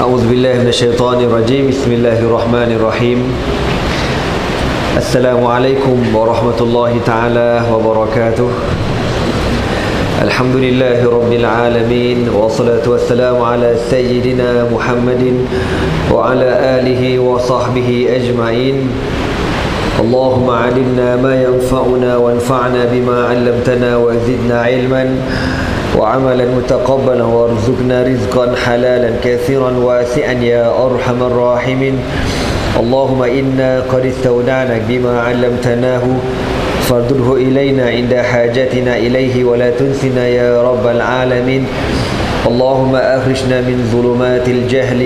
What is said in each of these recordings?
أعوذ بالله من الشيطان الرجيم. بسم الله الرحمن الرحيم. السلام عليكم ورحمة الله تعالى وبركاته. الحمد لله رب العالمين، والصلاة والسلام على سيدنا محمد وعلى آله وصحبه أجمعين. اللهم علمنا ما ينفعنا وانفعنا بما علمتنا وزدنا علما وعملا متقبلا وارزقنا رزقا حلالا كثيرا واسعا يا أرحم الراحمين. اللهم إنا قد استودعناك بما علمتناه فارده إلينا عند حاجتنا إليه ولا تنسنا يا رب العالمين. اللهم أخرجنا من ظلمات الجهل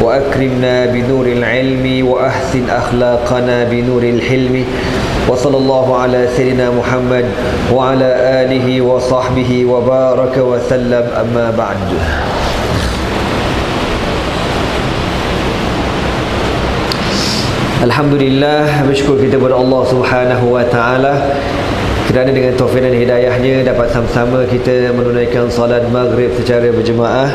وأكرمنا بنور العلم وأحسن أخلاقنا بنور الحلم. وصلى الله على سيدنا محمد وعلى آله وصحبه وبارك وسلم. أما بعد. Alhamdulillah, bersyukur kita kepada Allah Subhanahu wa taala kerana dengan taufik dan hidayahnya dapat sama-sama kita menunaikan salat maghrib secara berjemaah.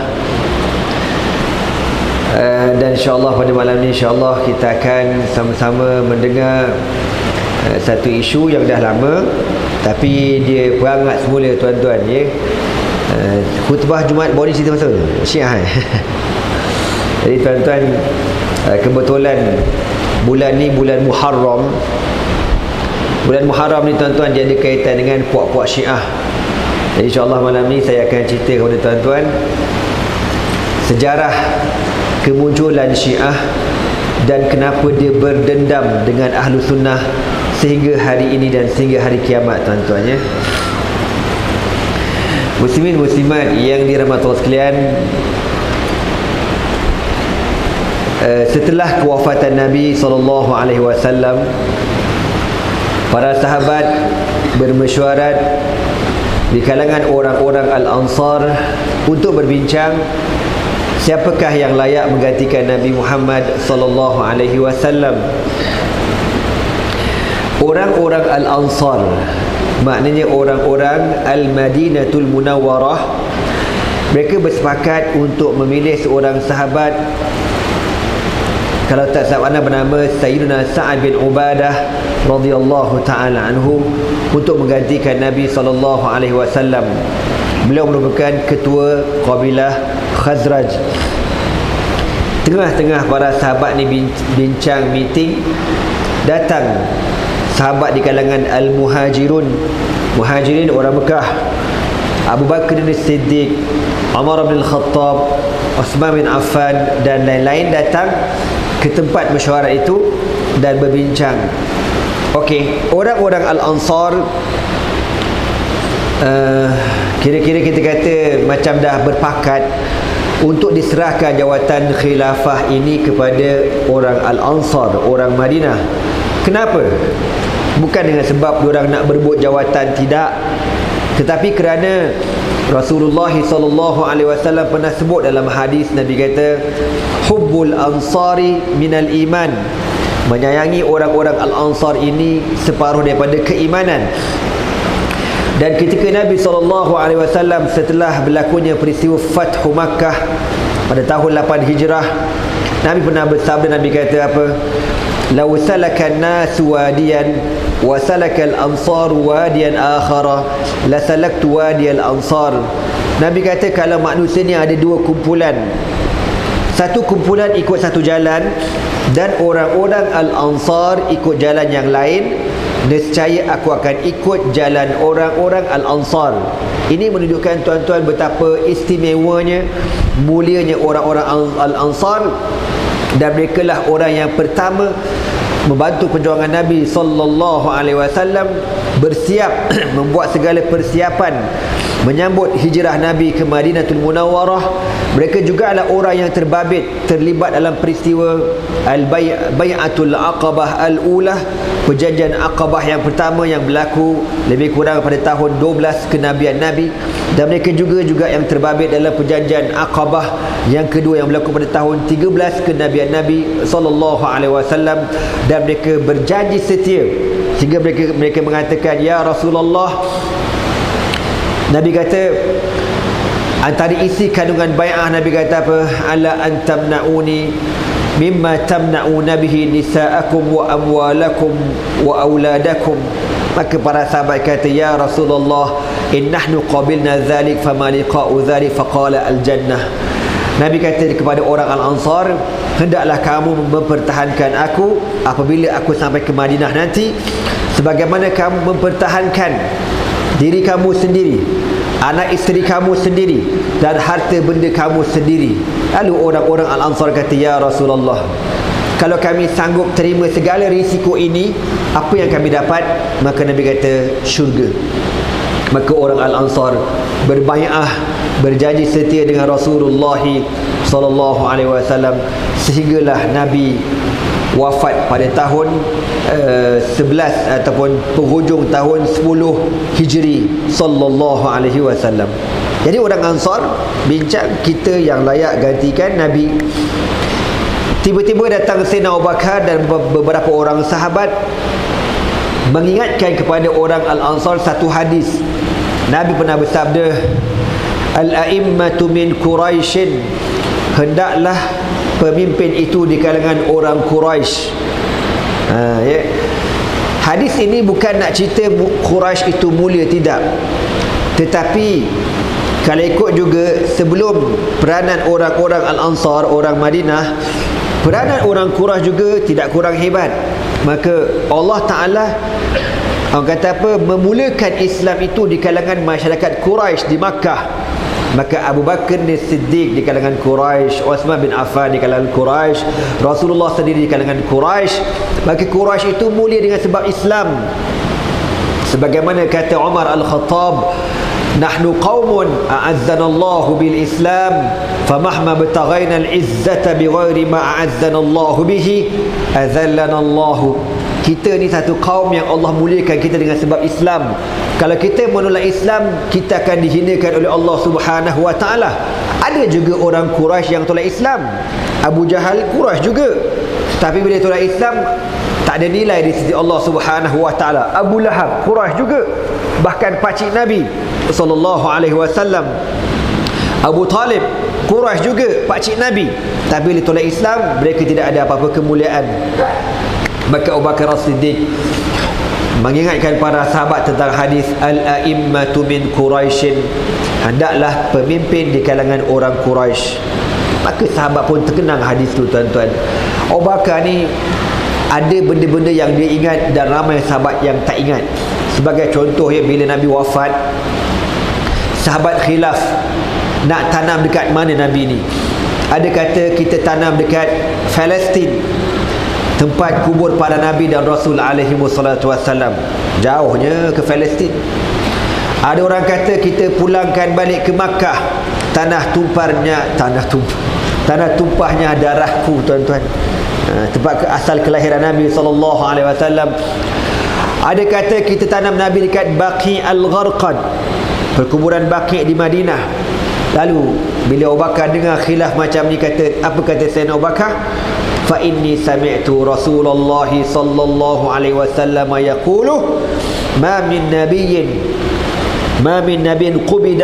Dan insya-Allah pada malam ni insya-Allah kita akan sama-sama mendengar satu isu yang dah lama tapi dia perangat semula tuan-tuan ya. Khutbah Jumaat baru ni cerita pasal Syiah. Jadi tuan-tuan, kebetulan bulan ni bulan Muharram. Bulan Muharram ni tuan-tuan dia ada kaitan dengan puak-puak Syiah. Jadi insya-Allah malam ni saya akan cerita kepada tuan-tuan sejarah kemunculan Syiah dan kenapa dia berdendam dengan Ahlu Sunnah sehingga hari ini dan sehingga hari kiamat tuan-tuan ya. Muslimin muslimat yang dirahmati Allah sekalian, setelah kewafatan Nabi SAW, para sahabat bermesyuarat di kalangan orang-orang Al-Ansar untuk berbincang siapakah yang layak menggantikan Nabi Muhammad SAW. Orang-orang Al-Ansar maknanya orang-orang Al-Madinatul Munawwarah, mereka bersepakat untuk memilih seorang sahabat, kalau tak salah mana bernama Sayyidina Sa'ad bin Ubadah radhiyallahu ta'ala anhu, untuk menggantikan Nabi SAW. Beliau merupakan ketua kabilah Khazraj. Tengah-tengah para sahabat ni bincang meeting, datang sahabat di kalangan Al-Muhajirun. Muhajirin orang Mekah, Abu Bakar bin Siddiq, Umar bin Khattab, Uthman bin Affan dan lain-lain datang ke tempat mesyuarat itu dan berbincang. Okey, orang-orang Al-Ansar kira-kira kita kata macam dah berpakat untuk diserahkan jawatan khilafah ini kepada orang Al-Ansar, orang Madinah. Kenapa? Bukan dengan sebab diorang nak berebut jawatan, tidak, tetapi kerana Rasulullah SAW pernah sebut dalam hadis, Nabi kata hubbul ansari minal iman, menyayangi orang-orang Al-Ansar ini separuh daripada keimanan. Dan ketika Nabi SAW setelah berlakunya peristiwa Fathu Makkah pada tahun 8 Hijrah, Nabi pernah bersabda, Nabi kata apa? Law salaka an-nasu wadiyan wa salaka al-ansaru wadiyan akhara la salaktu wadiyal ansar. Nabi kata kalau manusia ni ada dua kumpulan, satu kumpulan ikut satu jalan dan orang-orang Al-Ansar ikut jalan yang lain, nescaya aku akan ikut jalan orang-orang Al-Ansar. Ini menunjukkan tuan-tuan betapa istimewanya, mulianya orang-orang Al-Ansar, dan mereka lah orang yang pertama membantu perjuangan Nabi SAW bersiap membuat segala persiapan menyambut hijrah Nabi ke Madinatul Munawwarah. Mereka juga adalah orang yang terlibat dalam peristiwa Al-Bay'atul Aqabah Al-Ulah, perjanjian Aqabah yang pertama yang berlaku lebih kurang pada tahun 12 kenabian Nabi. Dan mereka juga yang terbabit dalam perjanjian Aqabah yang kedua yang berlaku pada tahun 13 kenabian Nabi SAW. Dan mereka berjanji setia sehingga mereka mengatakan, ya Rasulullah, Nabi kata Antara isi kandungan bai'ah, Nabi kata apa? Ala an tamna'uni mimma tamna'una bihi nisa'akum wa amwalakum wa auladakum. Maka para sahabat kata, ya Rasulullah, in nahnu qabilna dhalik fama liqa'u dhalik, faqala al-jannah. Nabi kata kepada orang Al-Ansar, hendaklah kamu mempertahankan aku apabila aku sampai ke Madinah nanti, sebagaimana kamu mempertahankan diri kamu sendiri, anak isteri kamu sendiri, dan harta benda kamu sendiri. Lalu orang-orang Al-Ansar kata, ya Rasulullah, kalau kami sanggup terima segala risiko ini, apa yang kami dapat? Maka Nabi kata, syurga. Maka orang Al-Ansar berbai'ah, berjanji setia dengan Rasulullah sallallahu alaihi wasallam, sehinggalah Nabi wafat pada tahun 11 ataupun penghujung tahun 10 Hijri sallallahu alaihi wasallam. Jadi orang Ansar bincang, kita yang layak gantikan Nabi. Tiba-tiba datang Sayyidina Abu Bakar dan beberapa orang sahabat mengingatkan kepada orang Al-Ansar satu hadis. Nabi pernah bersabda, al-a'immatu min Quraisyin, hendaklah pemimpin itu di kalangan orang Quraisy. Ya. Hadis ini bukan nak cerita Quraisy itu mulia, tidak. Tetapi kalau ikut juga sebelum peranan orang-orang Al-Ansar, orang Madinah, peranan orang Quraisy juga tidak kurang hebat. Maka Allah Ta'ala, orang kata apa, memulakan Islam itu di kalangan masyarakat Quraisy di Makkah. Maka Abu Bakar As-Siddiq di kalangan Quraisy, Uthman bin Affan di kalangan Quraisy, Rasulullah sendiri di kalangan Quraisy. Maka Quraisy itu mulia dengan sebab Islam. Sebagaimana kata Umar Al-Khattab, nahnu qaumun a'azzana Allah bil Islam, famahma bataghayna al-izzata bighairi ma a'azzana Allah bihi azallana Allah. Kita ni satu kaum yang Allah muliakan kita dengan sebab Islam. Kalau kita menolak Islam, kita akan dihinakan oleh Allah Subhanahu wa taala. Ada juga orang Quraisy yang tolak Islam. Abu Jahal Quraisy juga. Tapi bila tolak Islam, tak ada nilai di sisi Allah Subhanahu wa taala. Abu Lahab Quraisy juga. Bahkan pakcik Nabi sallallahu alaihi wasallam, Abu Talib Quraisy juga, pakcik Nabi. Tapi bila tolak Islam, mereka tidak ada apa-apa kemuliaan. Maka Abu Bakar As-Siddiq mengingatkan para sahabat tentang hadis al-a'immatu min Quraisyin, hendaklah pemimpin di kalangan orang Quraisy. Maka sahabat pun terkenang hadis tu, tuan-tuan. Abu Bakar ni ada benda-benda yang dia ingat dan ramai sahabat yang tak ingat. Sebagai contoh, ya, bila Nabi wafat, sahabat khilaf nak tanam dekat mana Nabi ni. Ada kata kita tanam dekat Palestin, tempat kubur para Nabi dan Rasul alaihi wassalatu wassalam. Jauhnya ke Palestin. Ada orang kata kita pulangkan balik ke Makkah, tanah tumpahnya darahku, tuan-tuan. Tempat asal kelahiran Nabi sallallahu alaihi wasallam. Ada kata kita tanam Nabi dekat Baqi Al-Gharqad, perkuburan Baqi di Madinah. Lalu bila Abu Bakar dengar khilaf macam ni, kata, apa kata Sayyidina Abu Bakar? Fa inni sami'tu Rasulullah sallallahu alaihi wasallam yaqulu ma min nabiyyin qubid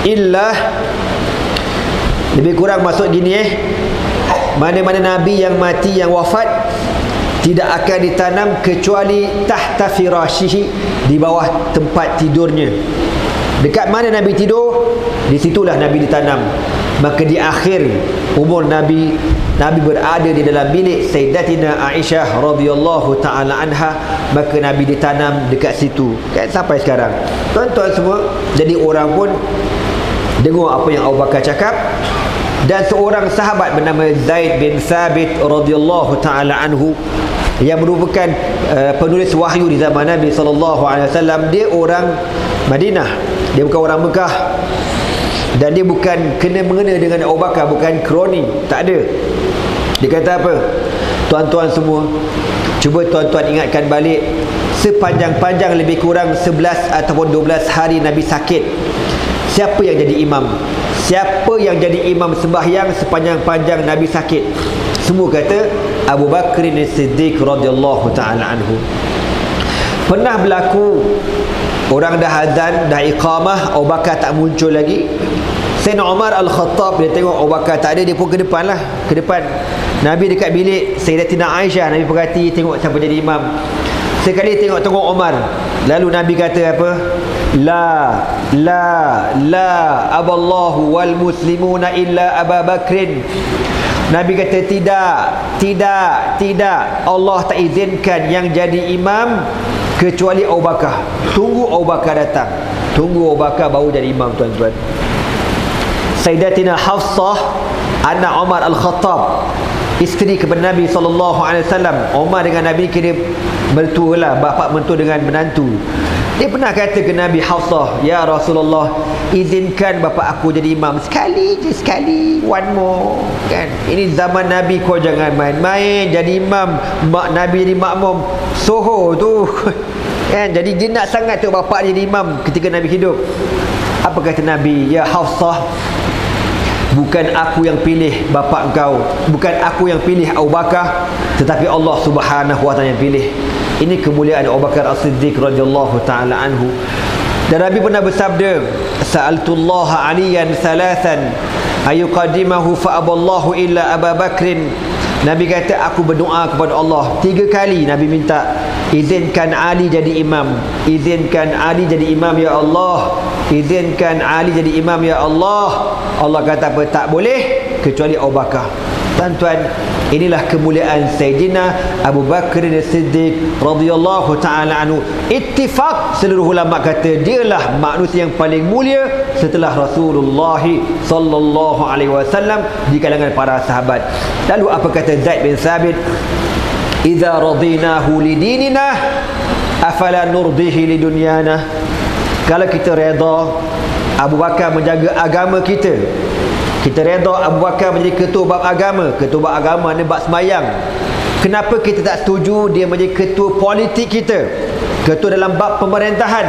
illa, lebih kurang maksud gini, mana-mana nabi yang mati, yang wafat, tidak akan ditanam kecuali tahta firashihi, di bawah tempat tidurnya. Dekat mana Nabi tidur, di situlah Nabi ditanam. Maka di akhir umur Nabi berada di dalam bilik Sayyidatina Aisyah radhiyallahu taala anha, maka Nabi ditanam dekat situ. Kan sampai sekarang. Tuan-tuan semua, jadi orang pun dengar apa yang Abu Bakar cakap. Dan seorang sahabat bernama Zaid bin Thabit radhiyallahu taala anhu, yang merupakan penulis wahyu di zaman Nabi sallallahu alaihi wasallam, dia orang Madinah, dia bukan orang Mekah. Dan dia bukan kena-mengena dengan Abu Bakar, bukan kroni, tak ada. Dia kata apa? Tuan-tuan semua, cuba tuan-tuan ingatkan balik, sepanjang-panjang lebih kurang 11 ataupun 12 hari Nabi sakit, siapa yang jadi imam? Siapa yang jadi imam sembahyang sepanjang-panjang Nabi sakit? Semua kata Abu Bakar As-Siddiq radhiyallahu ta'ala anhu. Pernah berlaku Orang dah azan, dah iqamah, Abu Bakar tak muncul lagi. Sayyidina Umar Al-Khattab, dia tengok Abu Bakar tak ada, dia pun ke depan lah, ke depan. Nabi dekat bilik Sayyidatina Aisyah, Nabi perhati tengok siapa jadi imam. Sekali tengok Umar, lalu Nabi kata apa? La aballahu wal muslimuna illa Abu Bakrin. Nabi kata tidak, Allah tak izinkan yang jadi imam kecuali Abu Bakar. Tunggu Abu Bakar datang, tunggu Abu Bakar baru jadi imam, tuan-tuan. Sayyidatina Hafsah anak Umar Al-Khattab, isteri kepada Nabi SAW. Umar dengan Nabi kira mertua lah, bapa mentua dengan menantu. Dia pernah kata ke Nabi, Hafsah, ya Rasulullah, izinkan bapa aku jadi imam sekali je, sekali, one more, kan? Ini zaman Nabi, kau jangan main-main jadi imam. Nabi jadi makmum Soho tu kan? Jadi dia nak sangat tu bapa jadi imam ketika Nabi hidup. Apa kata Nabi? Ya Hafsah, bukan aku yang pilih bapa engkau, bukan aku yang pilih Abu Bakar, tetapi Allah Subhanahu wa taala yang pilih. Ini kemuliaan Abu Bakar As-Siddiq radhiyallahu taala anhu. Dan Nabi pernah bersabda, sa'altullaha 'aliyan thalathan ayuqaddimahu fa aballahu illa Abu Bakrin. Nabi kata, aku berdoa kepada Allah 3 kali. Nabi minta, izinkan Ali jadi imam, izinkan Ali jadi imam ya Allah, izinkan Ali jadi imam ya Allah. Allah kata apa? Tak boleh kecuali Abu Bakar. Tuan-tuan, inilah kemuliaan Sayyidina Abu Bakar As-Siddiq radhiyallahu ta'ala anhu. Ittifaq seluruh ulama kata dialah manusia yang paling mulia setelah Rasulullah sallallahu alaihi wasallam di kalangan para sahabat. Lalu apa kata Zaid bin Thabit? Idza radinahu lidinina afala nurdihi lidunyana. Kalau kita redha Abu Bakar menjaga agama kita, kita redha Abu Bakar menjadi ketua bab agama. Ketua bab agama ni bab sembahyang. Kenapa kita tak setuju dia menjadi ketua politik kita, ketua dalam bab pemerintahan?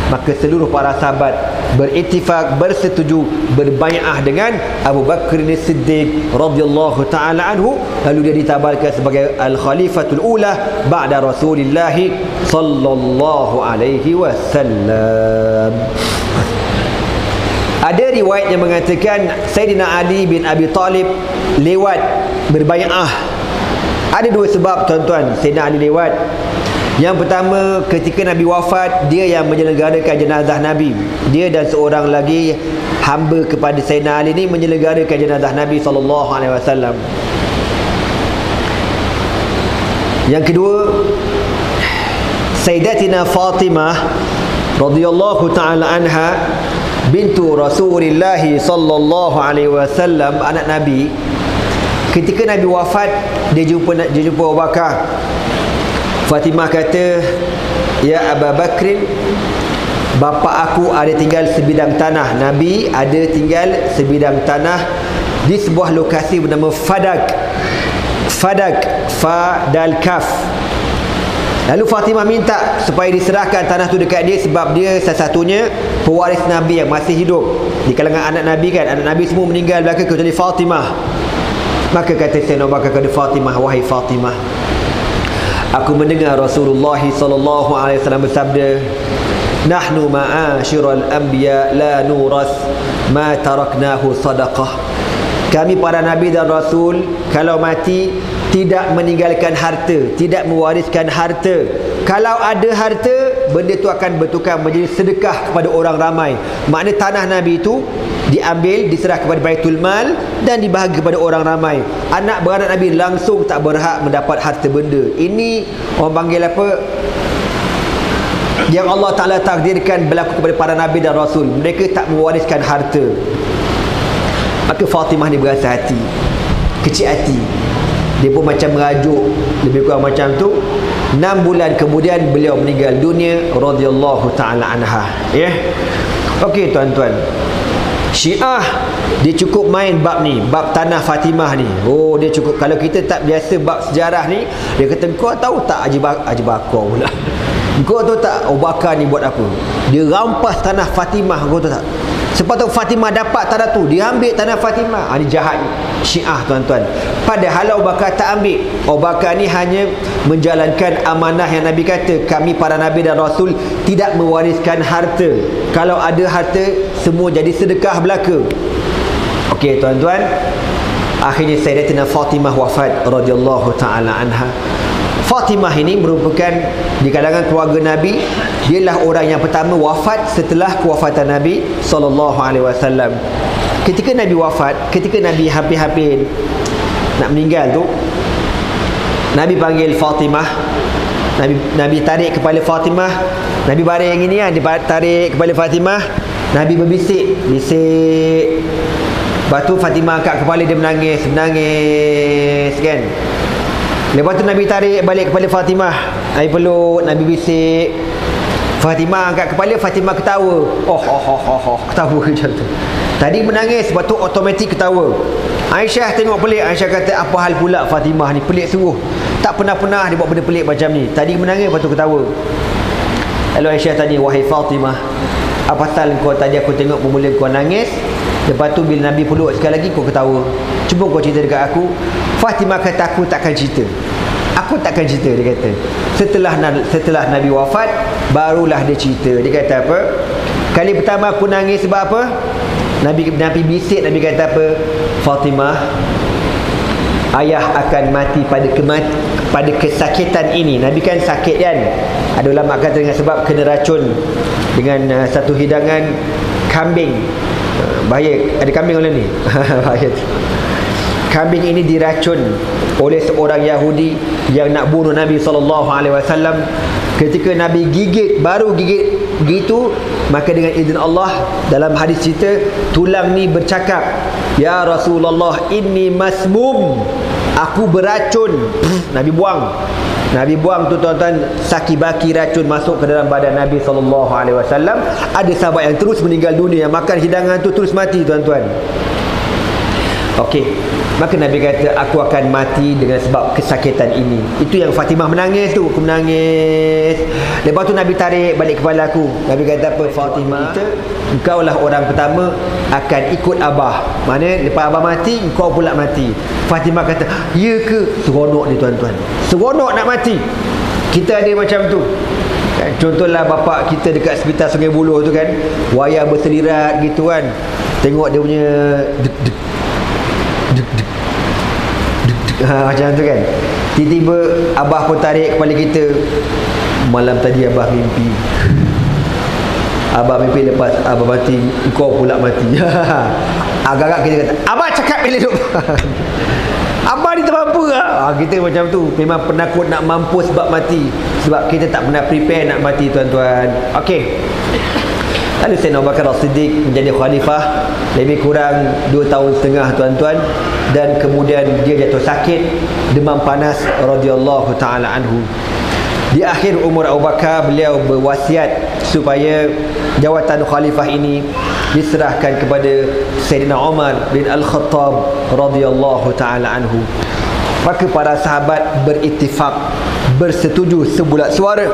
Maka seluruh para sahabat berittifaq, bersetuju, berbai'ah dengan Abu Bakar As-Siddiq radhiyallahu ta'ala anhu. Lalu dia ditabarkan sebagai Al-Khalifatul Ula ba'da Rasulillah sallallahu alaihi wasallam. Ada riwayat yang mengatakan Sayyidina Ali bin Abi Talib lewat berbai'ah. Ada 2 sebab, tuan-tuan, Sayyidina Ali lewat. Yang pertama, ketika Nabi wafat, dia yang menyelenggarakan jenazah Nabi. Dia dan seorang lagi hamba kepada Sayyidina Ali ni menyelenggarakan jenazah Nabi SAW. Yang kedua, Sayyidatina Fatimah radhiyallahu ta'ala anha bintu Rasulullah sallallahu alaihi wasallam, anak Nabi. Ketika Nabi wafat, dia jumpa Abu Bakar. Fatimah kata, ya Abu Bakrin, bapa aku ada tinggal sebidang tanah. Nabi ada tinggal sebidang tanah di sebuah lokasi bernama Fadak. Fa dal kaf. Lalu Fatimah minta supaya diserahkan tanah tu dekat dia, sebab dia satu-satunya pewaris Nabi yang masih hidup. Di kalangan anak Nabi kan, anak Nabi semua meninggal belaka kecuali Fatimah. Maka kata Sayyidina Abu Bakar kepada Fatimah, wahai Fatimah, aku mendengar Rasulullah sallallahu alaihi wasallam bersabda, nahnu ma'asyiral anbiya la nuras ma taraknahu sadaqah. Kami para nabi dan rasul kalau mati tidak meninggalkan harta, tidak mewariskan harta. Kalau ada harta, benda itu akan bertukar menjadi sedekah kepada orang ramai. Makna tanah Nabi itu diambil, diserah kepada Baitul Mal dan dibahagi kepada orang ramai. Anak beranak Nabi langsung tak berhak mendapat harta benda. Ini orang panggil apa? Yang Allah Ta'ala takdirkan berlaku kepada para Nabi dan Rasul. Mereka tak mewariskan harta. Maka Fatimah ni berasa hati, kecil hati. Dia pun macam merajuk, lebih kurang macam tu. 6 bulan kemudian beliau meninggal dunia radhiyallahu ta'ala anha. Ya. Okey tuan-tuan, Syiah dia cukup main bab ni, bab tanah Fatimah ni. Oh, dia cukup. Kalau kita tak biasa bab sejarah ni, dia kata kau tahu tak Haji Bakar pula. Kau tahu tak Abu Bakar ni buat apa? Dia rampas tanah Fatimah, kau tahu tak? Sepatutnya Fatimah dapat tanah tu, dia ambil tanah Fatimah. Ini jahat Syiah tuan-tuan. Padahal Abu Bakar tak ambil. Abu Bakar ni hanya menjalankan amanah yang Nabi kata, kami para Nabi dan Rasul tidak mewariskan harta. Kalau ada harta, semua jadi sedekah belaka. Okey tuan-tuan, akhirnya Sayyidatina Fatimah wafat radhiyallahu ta'ala anha. Fatimah ini merupakan di kalangan keluarga Nabi, dialah orang yang pertama wafat setelah kewafatan Nabi SAW. Ketika Nabi wafat, ketika Nabi hampir-hampir nak meninggal tu, Nabi panggil Fatimah. Nabi tarik kepala Fatimah. Nabi baring yang ini kan, dia tarik kepala Fatimah. Nabi berbisik Lepas tu Fatimah angkat kepala, dia menangis kan. Lepas tu Nabi tarik balik kepala Fatimah, Nabi peluk, Nabi bisik. Fatimah angkat kepala, Fatimah ketawa. Ketawa macam tu. Tadi menangis, lepas tu automatik ketawa. Aisyah tengok pelik. Aisyah kata, apa hal pula Fatimah ni, pelik sungguh. Tak pernah dia buat benda pelik macam ni. Tadi menangis, lepas tu ketawa. Lalu Aisyah tanya, wahai Fatimah, apa pasal kau tadi aku tengok bermula kau nangis, lepas tu bila Nabi peluk sekali lagi kau ketawa? Cuba kau cerita dekat aku. Fatimah kata, aku takkan cerita, dia kata. Setelah Nabi wafat, barulah dia cerita. Dia kata apa? Kali pertama aku nangis sebab apa? Nabi bisik. Nabi kata apa? Fatimah, ayah akan mati pada kesakitan ini. Nabi kan sakit kan. Ada ulama kata dengan sebab kena racun dengan satu hidangan kambing. Bahaya. Ada kambing oleh ni. Bahaya. Kambing ini diracun oleh seorang Yahudi yang nak bunuh Nabi SAW. Ketika Nabi baru gigit begitu, maka dengan izin Allah, dalam hadis cerita, tulang ni bercakap, ya Rasulullah, inni masmum, aku beracun. Nabi buang tu tuan-tuan, saki-baki racun masuk ke dalam badan Nabi SAW. Ada sahabat yang terus meninggal dunia, yang makan hidangan tu terus mati tuan-tuan. Okey, maka Nabi kata, aku akan mati dengan sebab kesakitan ini. Itu yang Fatimah menangis tu. Aku menangis. Lepas tu Nabi tarik balik kepala aku. Nabi kata apa? Fatimah, engkaulah orang pertama akan ikut Abah. Mana lepas Abah mati, engkau pula mati. Fatimah kata, ya ke? Seronok ni tuan-tuan, seronok nak mati. Kita ada macam tu kan? Contohlah bapak kita dekat Hospital Sungai Buloh tu kan, wayar berselirat gitu kan, tengok dia punya macam tu kan. Tiba-tiba Abah pun tarik kepala kita, malam tadi Abah mimpi. Abah mimpi lepas Abah mati, kau pula mati. Agak-agak kita kata, Abah cakap bila hidup. Abah ni termampu lah. Kita macam tu, memang penakut nak mampu sebab mati. Sebab kita tak pernah prepare nak mati tuan-tuan. Okey. Lalu Sayyidina Abu Bakar As-Siddiq menjadi khalifah lebih kurang 2 tahun setengah tuan-tuan. Dan kemudian dia jatuh sakit, demam panas radhiyallahu ta'ala anhu. Di akhir umur Abu Bakar, beliau berwasiat supaya jawatan khalifah ini diserahkan kepada Sayyidina Umar bin Al-Khattab radhiyallahu ta'ala anhu. Maka para sahabat berittifaq, bersetuju sebulat suara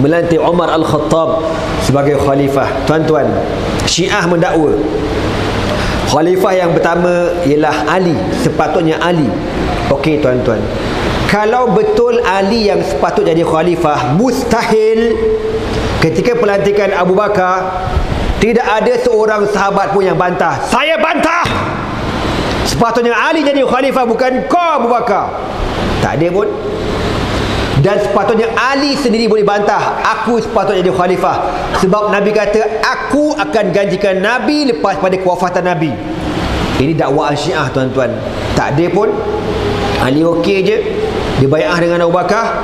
melantik Umar Al-Khattab sebagai khalifah. Tuan-tuan, Syiah mendakwa khalifah yang pertama ialah Ali, sepatutnya Ali. Okey tuan-tuan, kalau betul Ali yang sepatutnya jadi khalifah, mustahil ketika pelantikan Abu Bakar tidak ada seorang sahabat pun yang bantah. Saya bantah, sepatutnya Ali jadi khalifah, bukan kau Abu Bakar. Tak ada pun. Dan sepatutnya Ali sendiri boleh bantah, aku sepatutnya jadi khalifah, sebab Nabi kata aku akan gantikan Nabi lepas pada kewafatan Nabi. Ini dakwaan Syiah tuan-tuan. Tak ada pun. Ali okey je, dia bai'ah dengan Abu Bakar.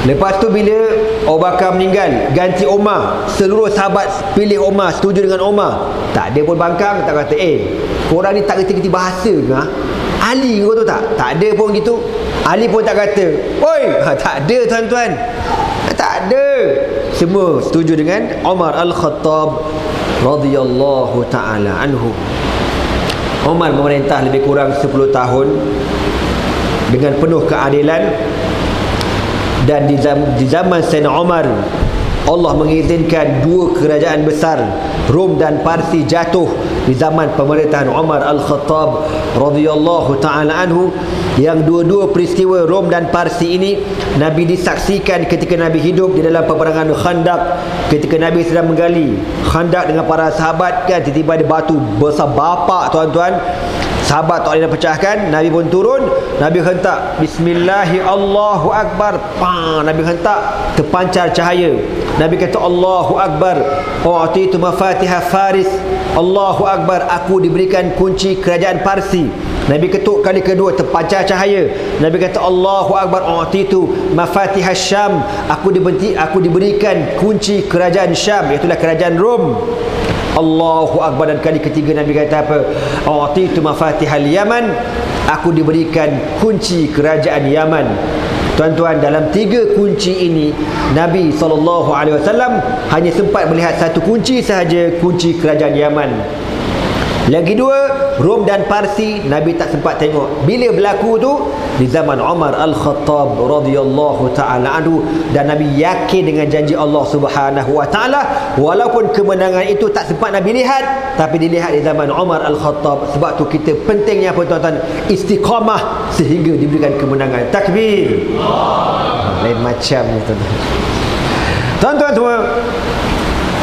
Lepas tu bila Abu Bakar meninggal, ganti Umar, seluruh sahabat pilih Umar, setuju dengan Umar. Tak ada pun bangkang, tak kata korang ni tak kerti-kerti bahasa ke? Ali kau tu tak? Tak ada pun gitu. Ali pun tak kata, oi, tak ada tuan-tuan. Tak ada. Semua setuju dengan Umar Al-Khattab radhiyallahu ta'ala anhu. Umar memerintah lebih kurang 10 tahun dengan penuh keadilan. Dan di zaman Sayyidina Umar, Allah mengizinkan dua kerajaan besar, Rom dan Parsi, jatuh di zaman pemerintahan Umar Al-Khattab radhiyallahu taala anhu, yang dua-dua peristiwa Rom dan Parsi ini Nabi disaksikan ketika Nabi hidup di dalam peperangan Khandaq. Ketika Nabi sedang menggali Khandaq dengan para sahabat, kan tiba-tiba ada batu besar bapak, tuan-tuan. Sahabat tak boleh pecahkan. Nabi pun turun, Nabi hentak bismillahi Allahu Akbar. Nabi hentak, terpancar cahaya. Nabi kata Allahu Akbar, u'titu mafatihah Faris. Allahu Akbar, aku diberikan kunci kerajaan Parsi. Nabi ketuk kali kedua, terpancar cahaya. Nabi kata Allahu Akbar, u'titu mafatihah Syam. Aku diberikan kunci kerajaan Syam, iaitulah kerajaan Rom. Allahu Akbar. Dan kali ketiga Nabi kata apa? U'titu mafatihal Yaman, aku diberikan kunci kerajaan Yaman. Tuan-tuan, dalam tiga kunci ini Nabi SAW hanya sempat melihat satu kunci sahaja, kunci kerajaan Yaman. Lagi dua, Rom dan Parsi, Nabi tak sempat tengok. Bila berlaku tu? Di zaman Umar Al-Khattab radhiyallahu ta'ala anhu. Dan Nabi yakin dengan janji Allah Subhanahu wa ta'ala, walaupun kemenangan itu tak sempat Nabi lihat, tapi dilihat di zaman Umar Al-Khattab. Sebab tu kita pentingnya apa, tuan-tuan? Istiqamah sehingga diberikan kemenangan. Takbir. Lain macam ni, tuan-tuan. Tuan-tuan semua,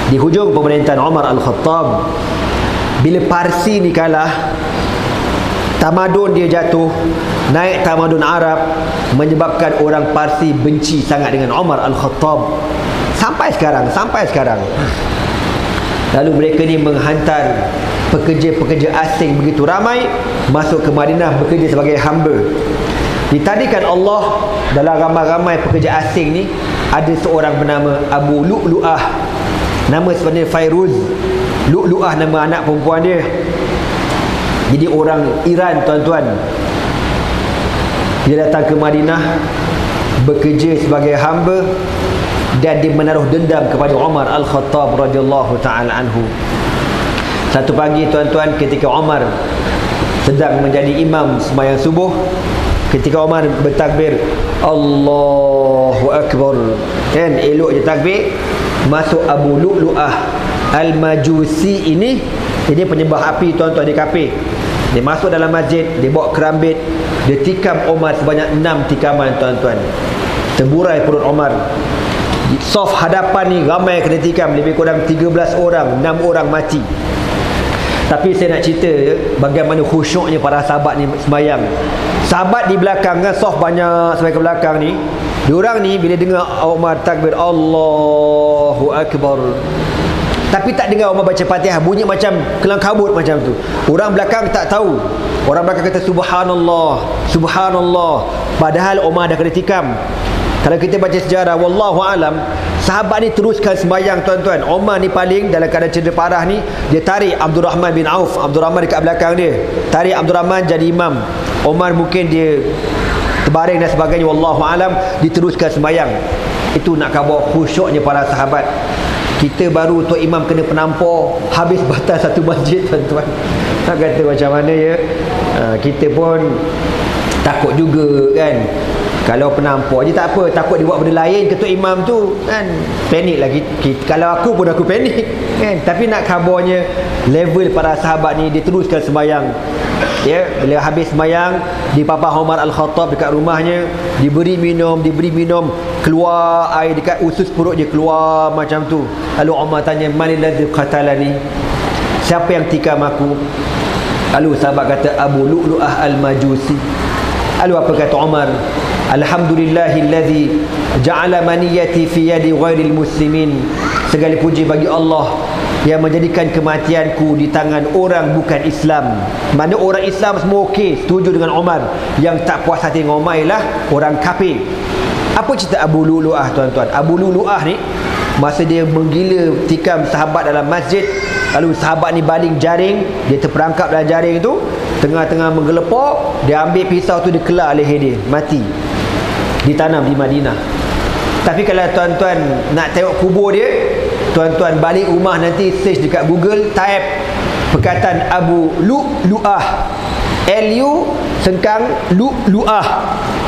di hujung pemerintahan Umar Al-Khattab, bila Parsi ni kalah, tamadun dia jatuh, naik tamadun Arab, menyebabkan orang Parsi benci sangat dengan Umar Al-Khattab sampai sekarang. Lalu mereka ni menghantar pekerja-pekerja asing begitu ramai masuk ke Madinah bekerja sebagai hamba. Ditadikan Allah, dalam ramai-ramai pekerja asing ni ada seorang bernama Abu Lu'lu'ah. Nama sebenarnya Fairuz. Lu'lu'ah nama anak perempuan dia. Jadi orang Iran, tuan-tuan. Dia datang ke Madinah bekerja sebagai hamba, dan dia menaruh dendam kepada Umar Al-Khattab radhiyallahu ta'ala anhu. Satu pagi, tuan-tuan, ketika Umar sedang menjadi imam sembahyang subuh, ketika Umar bertakbir Allahu Akbar, kan elok je takbir, masuk Abu Lu'lu'ah Al-Majusi ini penyembah api, tuan-tuan, dia kafir. Dia masuk dalam masjid, dia bawa kerambit, dia tikam Umar sebanyak 6 tikaman, tuan-tuan. Terburai perut Umar. Saf hadapan ni ramai kena tikam, lebih kurang 13 orang, 6 orang mati. Tapi saya nak cerita bagaimana khusyuknya para sahabat ni sembahyang. Sahabat di belakang kan, saf banyak sampai ke belakang ni, diorang ni bila dengar Umar takbir Allahu Akbar, tapi tak dengar Umar baca Fatihah, bunyi macam kelang kabut macam tu. Orang belakang tak tahu. Orang belakang kata subhanallah, subhanallah, padahal Umar dah kena tikam. Kalau kita baca sejarah, wallahu alam, sahabat ni teruskan sembahyang, tuan-tuan. Umar ni paling dalam keadaan cedera parah ni, dia tarik Abdul Rahman bin Auf. Abdul Rahman dekat belakang dia, tarik Abdul Rahman jadi imam. Umar mungkin dia terbaring dan sebagainya, wallahu alam, diteruskan sembahyang. Itu nak khabar khusyuknya para sahabat. Kita baru Tok Imam kena penampar, habis batal satu masjid, tuan-tuan. Tak kata macam mana ya. Kita pun takut juga kan. Kalau penampar je tak apa, takut dia buat benda lain ke Tok Imam tu kan. Panik lagi. Kalau aku pun aku panik kan. Tapi nak khabarnya, level para sahabat ni dia teruskan sembahyang. Ya, bila habis sembahyang, dipapah Umar Al-Khattab dekat rumahnya, diberi minum, keluar air dekat usus perut dia, keluar macam tu. Lalu Umar tanya, "Man alladhi qatalani?" Siapa yang tikam aku? Lalu sahabat kata, "Abu Lu'lu'ah Al-Majusi." Lalu apa kata Umar? "Alhamdulillahillazi ja'ala maniyati fi yadi ghairil muslimin." Segala puji bagi Allah yang menjadikan kematianku di tangan orang bukan Islam. Mana orang Islam semua okey, setuju dengan Umar. Yang tak puas hati dengan Umar ialah orang kafir. Apa cerita Abu Lu'lu'ah, tuan-tuan? Abu Lu'lu'ah ni, masa dia menggila tikam sahabat dalam masjid, lalu sahabat ni baling jaring, dia terperangkap dalam jaring tu, tengah-tengah menggelepok, dia ambil pisau tu, dia kelar leher dia, mati. Ditanam di Madinah. Tapi kalau tuan-tuan nak tengok kubur dia, tuan-tuan balik rumah nanti search dekat Google, type perkataan Abu Lu'lu'ah, L-U sengkang Lu'lu'ah,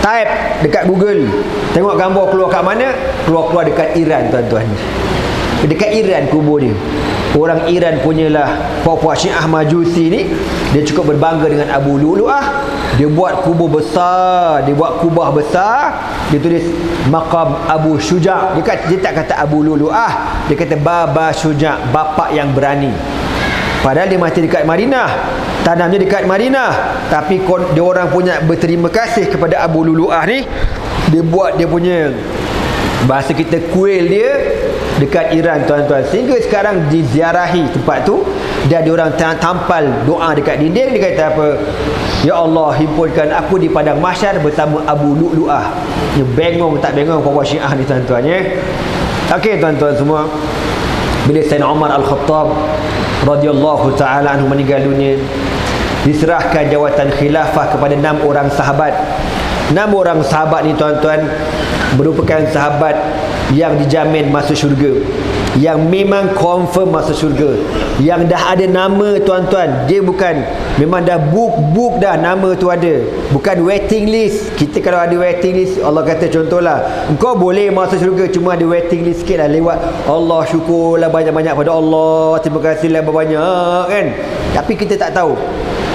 Type dekat Google, tengok gambar keluar kat mana? Keluar dekat Iran, tuan-tuan. Dekat Iran kubur dia. Orang Iran punyalah puak-puak Syiah Majusi ni, dia cukup berbangga dengan Abu Lu'lu'ah. Dia buat kubur besar, dia buat kubah besar, dia tulis maqam Abu Syuja'. Dia tak kata Abu Lu'lu'ah, dia kata Baba Syuja', bapa yang berani. Padahal dia mati dekat Madinah, tanamnya dekat Madinah, tapi dia orang punya berterima kasih kepada Abu Lu'lu'ah ni. Dia buat dia punya, bahasa kita, kuil dia dekat Iran, tuan-tuan. Sehingga sekarang diziarahi tempat tu, dan dia orang tampal doa dekat dinding. Dia kata apa? Ya Allah, himpunkan aku di padang mahsyar bersama Abu Lu'lu'ah. Dia bengong tak bengong puak-puak Syiah ni, tuan-tuan, ya. Okey, tuan-tuan semua, bila Sayyidina Umar Al-Khattab radhiyallahu ta'ala anhu meninggal dunia, diserahkan jawatan khilafah kepada 6 orang sahabat. 6 orang sahabat ni, tuan-tuan, merupakan sahabat yang dijamin masuk syurga, yang memang confirm masuk syurga, yang dah ada nama, tuan-tuan. Dia bukan, memang dah book dah, nama tu ada, bukan waiting list. Kita kalau ada waiting list, Allah kata contohlah, engkau boleh masuk syurga, cuma ada waiting list sikit lah, lewat. Allah syukurlah banyak-banyak pada Allah, terima kasihlah banyak, kan. Tapi kita tak tahu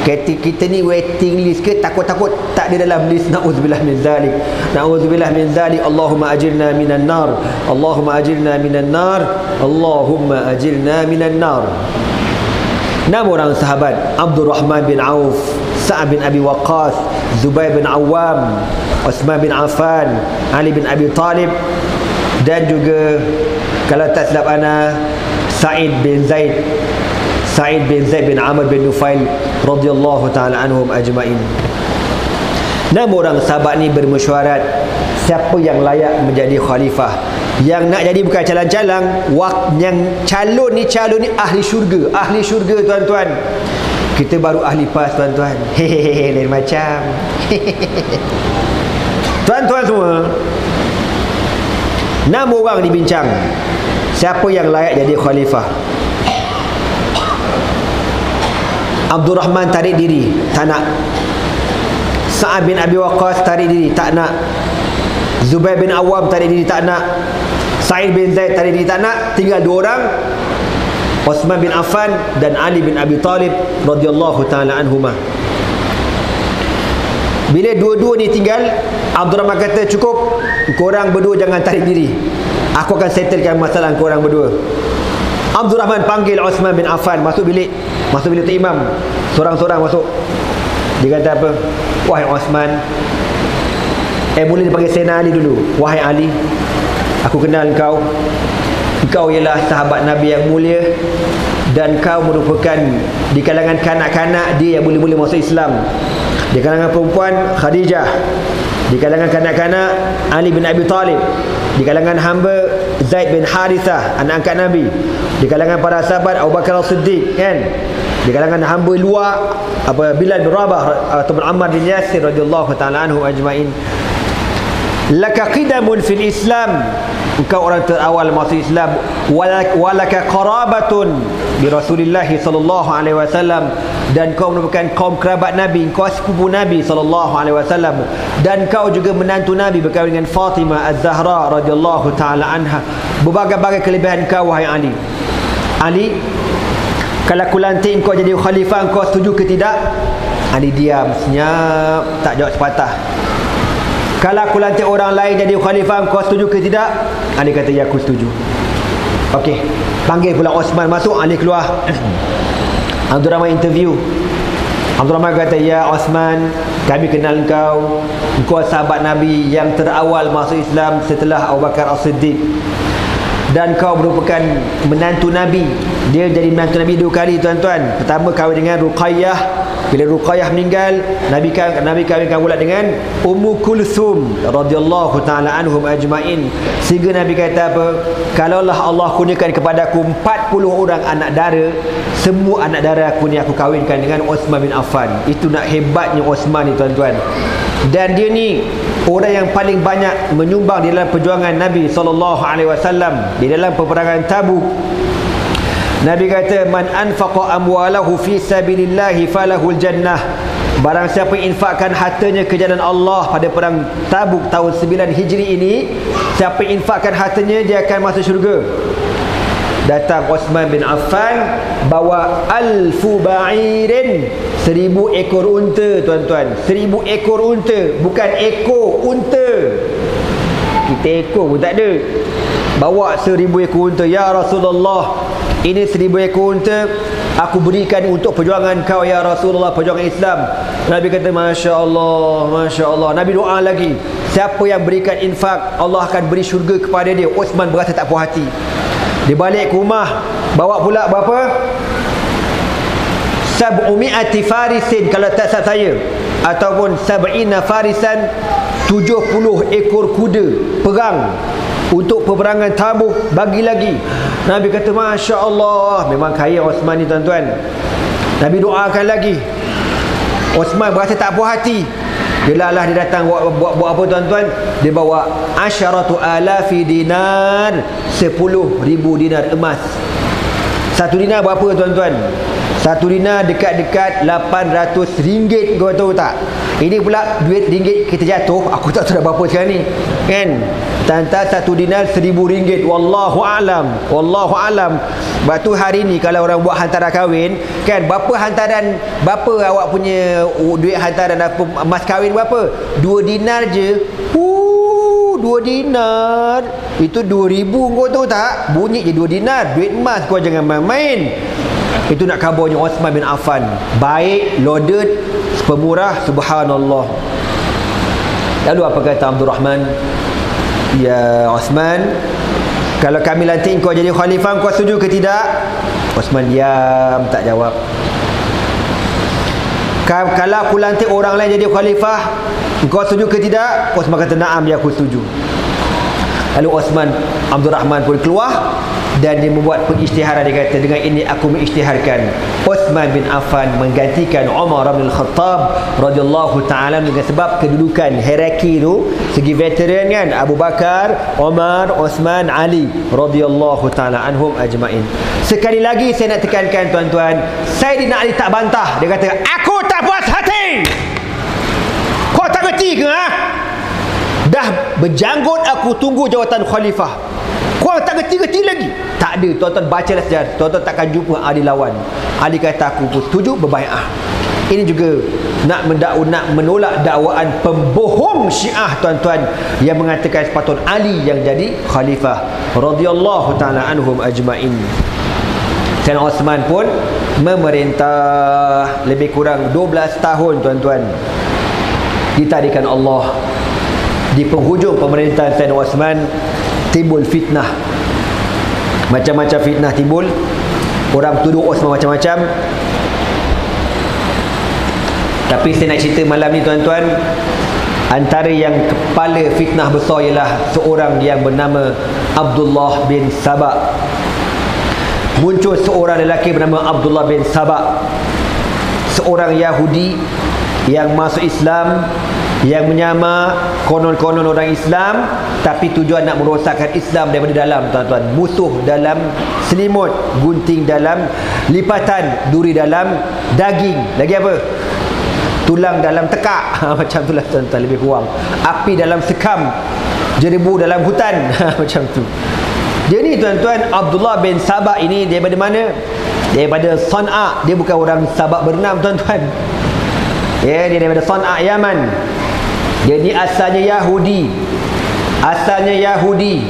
kita ni waiting list ke, takut-takut tak ada dalam list. Na'udzubillah min zalik, na'udzubillah min zalik. Allahumma ajirna minan nar, Allahumma ajirna minan nar, Allahumma ajirna minan nar. 6 orang sahabat: Abdurrahman bin Auf, Sa'ad bin Abi Waqqas, Zubair bin Awam, Uthman bin Affan, Ali bin Abi Talib, dan juga kalau tak silap ana, Sa'id bin Zaid bin Amr bin Nufail radhiyallahu ta'ala anhum ajma'in. 6 orang sahabat ni bermesyuarat siapa yang layak menjadi khalifah. Yang nak jadi bukan calang-calang, yang calon ni ahli syurga, tuan-tuan. Kita baru ahli pas, tuan-tuan. Hehehe, lain macam. Tuan-tuan semua, 6 orang dibincang siapa yang layak jadi khalifah. Abdurrahman tarik diri, tak nak. Sa'ad bin Abi Waqqas tarik diri, tak nak. Zubair bin Awam tarik diri, tak nak. Sa'id bin Zaid tarik diri, tak nak. Tinggal 2 orang, Uthman bin Affan dan Ali bin Abi Talib radhiyallahu ta'ala anhumah. Bila dua-dua ni tinggal, Abdurrahman kata, cukup, korang berdua jangan tarik diri, aku akan settlekan masalah korang berdua. Abdurrahman panggil Uthman bin Affan masuk bilik tu imam, sorang-sorang masuk. Dia kata apa? Wahai Uthman, boleh dipanggil Sayyidina Ali dulu. Wahai Ali, aku kenal engkau ialah sahabat Nabi yang mulia, dan kau merupakan di kalangan kanak-kanak dia yang boleh masuk Islam. Di kalangan perempuan, Khadijah. Di kalangan kanak-kanak, Ali bin Abi Talib. Di kalangan hamba, Zaid bin Harithah, anak angkat Nabi. Di kalangan para sahabat, Abu Bakar As-Siddiq, kan. Di kalangan hamba luar, Bilal bin Rabah atau Ammar bin Yasir radhiyallahu ta'ala anhu ajma'in. Laka qidamun fil Islam, engkau orang terawal masuk Islam. Walaka qarabatun bi Rasulillah sallallahu alaihi wasallam, dan kau merupakan kaum kerabat Nabi, kau sepupu Nabi sallallahu alaihi wasallam, dan kau juga menantu Nabi berkahwin dengan Fatimah Az-Zahra radhiyallahu taala anha. Berbagai-bagai kelebihan kau, wahai Ali. Ali, kalau aku lantik kau jadi khalifah, kau setuju ke tidak? Ali diam, senyap, tak jawab sepatah. Kalau aku lantik orang lain jadi khalifah, kau setuju ke tidak? Ali kata, ya, aku setuju. Okey, panggil pula Osman masuk. Ali keluar. Abdurrahman interview. Abdurrahman kata, ya Osman, kami kenal engkau sahabat Nabi yang terawal masuk Islam setelah Abu Bakar As-Siddiq, dan kau merupakan menantu Nabi. Dia jadi menantu Nabi 2 kali, tuan-tuan. Pertama kahwin dengan Ruqayyah. Bila Ruqayyah meninggal, Nabi kahwinkan pula dengan Ummu Kulthum radhiyallahu ta'ala anhum ajma'in. Sehingga Nabi kata apa? Kalaulah Allah kurniakan kepada aku 40 orang anak dara, semua anak dara aku ni aku kahwinkan dengan Uthman bin Affan. Itu nak hebatnya Uthman ni, tuan-tuan. Dan dia ni orang yang paling banyak menyumbang di dalam perjuangan Nabi SAW, di dalam peperangan Tabuk. Nabi kata, man anfaqa amwalahu fi sabilillahi falahul jannah Barang siapa infakkan hartanya ke jalan Allah pada perang Tabuk tahun 9 Hijri ini, siapa infakkan hartanya, dia akan masuk syurga. Datang Osman bin Affan bawa alfu ba'irin, 1000 ekor unta, tuan-tuan. 1000 ekor unta, bukan ekor unta. Kita ekor pun tak ada. Bawa 1000 ekor unta. Ya Rasulullah, ini 1000 ekor unta, aku berikan untuk perjuangan kau ya Rasulullah, perjuangan Islam. Nabi kata Masya Allah, Masya Allah. Nabi doa lagi, siapa yang berikan infak, Allah akan beri syurga kepada dia. Osman berasa tak puas hati. Dia balik ke rumah, bawa pula berapa? 700 farisin kalau tak salah saya, ataupun 70 farisan, 70 ekor kuda perang untuk peperangan Tabuk. Bagi lagi. Nabi kata Masya Allah. Memang kaya Osman ni, tuan-tuan. Nabi doakan lagi. Osman berasa tak puas hati. Dia datang buat apa, tuan-tuan? Dia bawa 10,000 dinar, 10,000 dinar emas. 1 dinar berapa, tuan-tuan? 1 dinar dekat-dekat 800 ringgit, kau tahu tak? Ini pula duit ringgit kita jatuh, aku tak tahu dah berapa sekarang ni, kan? Tanta 1 dinar 1,000 ringgit. Wallahu alam, wallahu alam. Sebab tu hari ni kalau orang buat hantaran kahwin, kan, berapa awak punya duit hantaran apa mas kahwin berapa? 2 dinar je. 2 dinar itu 2,000, kau tahu tak? Bunyi je 2 dinar. Duit emas, kau jangan main-main. Itu nak kabarnya Osman bin Affan. Baik, loaded, pemurah, subhanallah. Lalu apa kata Abdul Rahman? Ya Osman, kalau kami lantik kau jadi khalifah, kau setuju ke tidak? Osman diam, tak jawab. Kalau aku lantik orang lain jadi khalifah, kau setuju ke tidak? Osman kata na'am, ya aku setuju. Lalu Osman, Abdul Rahman pun keluar dan dia membuat pengisytiharan. Dia kata, dengan ini aku mengisytiharkan Osman bin Affan menggantikan Umar bin Khattab radhiyallahu ta'ala, dengan sebab kedudukan hierarki tu, segi veteran kan, Abu Bakar, Umar, Osman, Ali radhiyallahu ta'ala anhum ajma'in. Sekali lagi saya nak tekankan, tuan-tuan, Sayyidina Ali tak bantah. Dia kata, aku tak puas hati. Kau tak kerti ke, ha? Dah berjanggut aku tunggu jawatan khalifah, kau tak kerti-kerti lagi? Tak ada, tuan-tuan, bacalah sejarah. Tuan-tuan takkan jumpa Ali lawan. Ali kata aku pun setuju berbai'ah. Ini juga nak menolak dakwaan pembohong Syiah, tuan-tuan, yang mengatakan sepatut Ali yang jadi khalifah radhiyallahu ta'ala anhum ajma'in. Sayyidina Osman pun memerintah lebih kurang 12 tahun, tuan-tuan. Ditarikan Allah. Di penghujung pemerintahan Sayyidina Osman timbul fitnah. Macam-macam fitnah timbul. Orang tuduh Osman macam-macam. Tapi saya nak cerita malam ni, tuan-tuan, antara yang kepala fitnah besar ialah seorang yang bernama Abdullah bin Sabah. Muncul seorang lelaki bernama Abdullah bin Sabah, seorang Yahudi yang masuk Islam, yang menyamar konon-konon orang Islam, tapi tujuan nak merosakkan Islam daripada dalam, tuan-tuan. Musuh dalam selimut, gunting dalam lipatan, duri dalam daging, lagi apa? Tulang dalam tekak. Macam itulah, tuan-tuan, lebih kurang. Api dalam sekam, jerebu dalam hutan. Macam tu. Dia ni, tuan-tuan, Abdullah bin Sabah ini daripada mana? Daripada Sana'a. Dia bukan orang Sabah bernam, tuan-tuan. Ya, dia daripada Sana'a, Yaman. Jadi asalnya Yahudi. Asalnya Yahudi.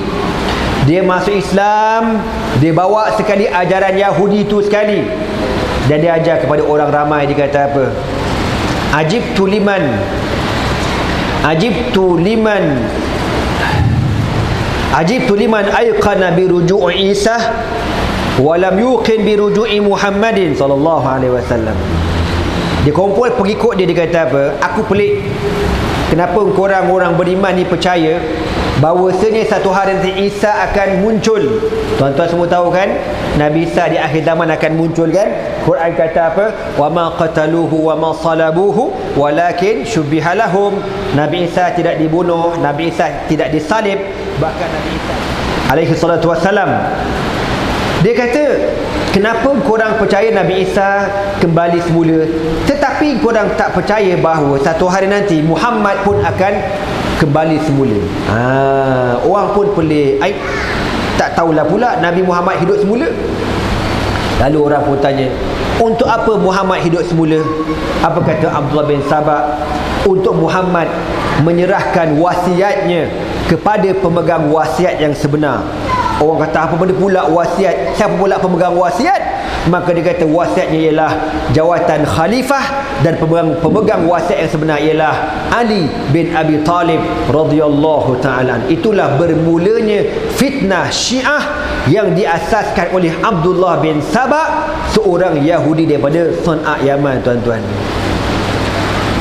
Dia masuk Islam, dia bawa sekali ajaran Yahudi itu sekali, dan dia ajar kepada orang ramai. Dia kata apa? Ajibtu liman ayqana bi ruju'i Isa wa lam yuqin bi ruju'i Muhammadin sallallahu alaihi wasallam. Dia kumpul pengikut dia. Dia kata apa? Aku pelik, kenapa orang-orang beriman ni percaya bahawasanya satu hari nanti Isa akan muncul. Tuan-tuan semua tahu kan, Nabi Isa di akhir zaman akan muncul, kan? Quran kata apa? Wa ma qataluhu wa ma salabuhu walakin syubbiha lahum. Nabi Isa tidak dibunuh, Nabi Isa tidak disalib, bahkan Nabi Isa alaihi salatu wassalam, dia kata Kenapa korang percaya Nabi Isa kembali semula, tetapi korang tak percaya bahawa satu hari nanti Muhammad pun akan kembali semula? Orang pun pelik. Tak tahulah pula Nabi Muhammad hidup semula. Lalu orang pun tanya, untuk apa Muhammad hidup semula? Apa kata Abdullah bin Sabah? Untuk Muhammad menyerahkan wasiatnya kepada pemegang wasiat yang sebenar. Orang kata, apa benda pula wasiat? Siapa pula pemegang wasiat? Maka dia kata wasiatnya ialah jawatan khalifah, dan pemegang wasiat yang sebenar ialah Ali bin Abi Talib radhiyallahu ta'ala. Itulah bermulanya fitnah Syiah yang diasaskan oleh Abdullah bin Sabah, seorang Yahudi daripada Sana'a, Yaman, tuan-tuan.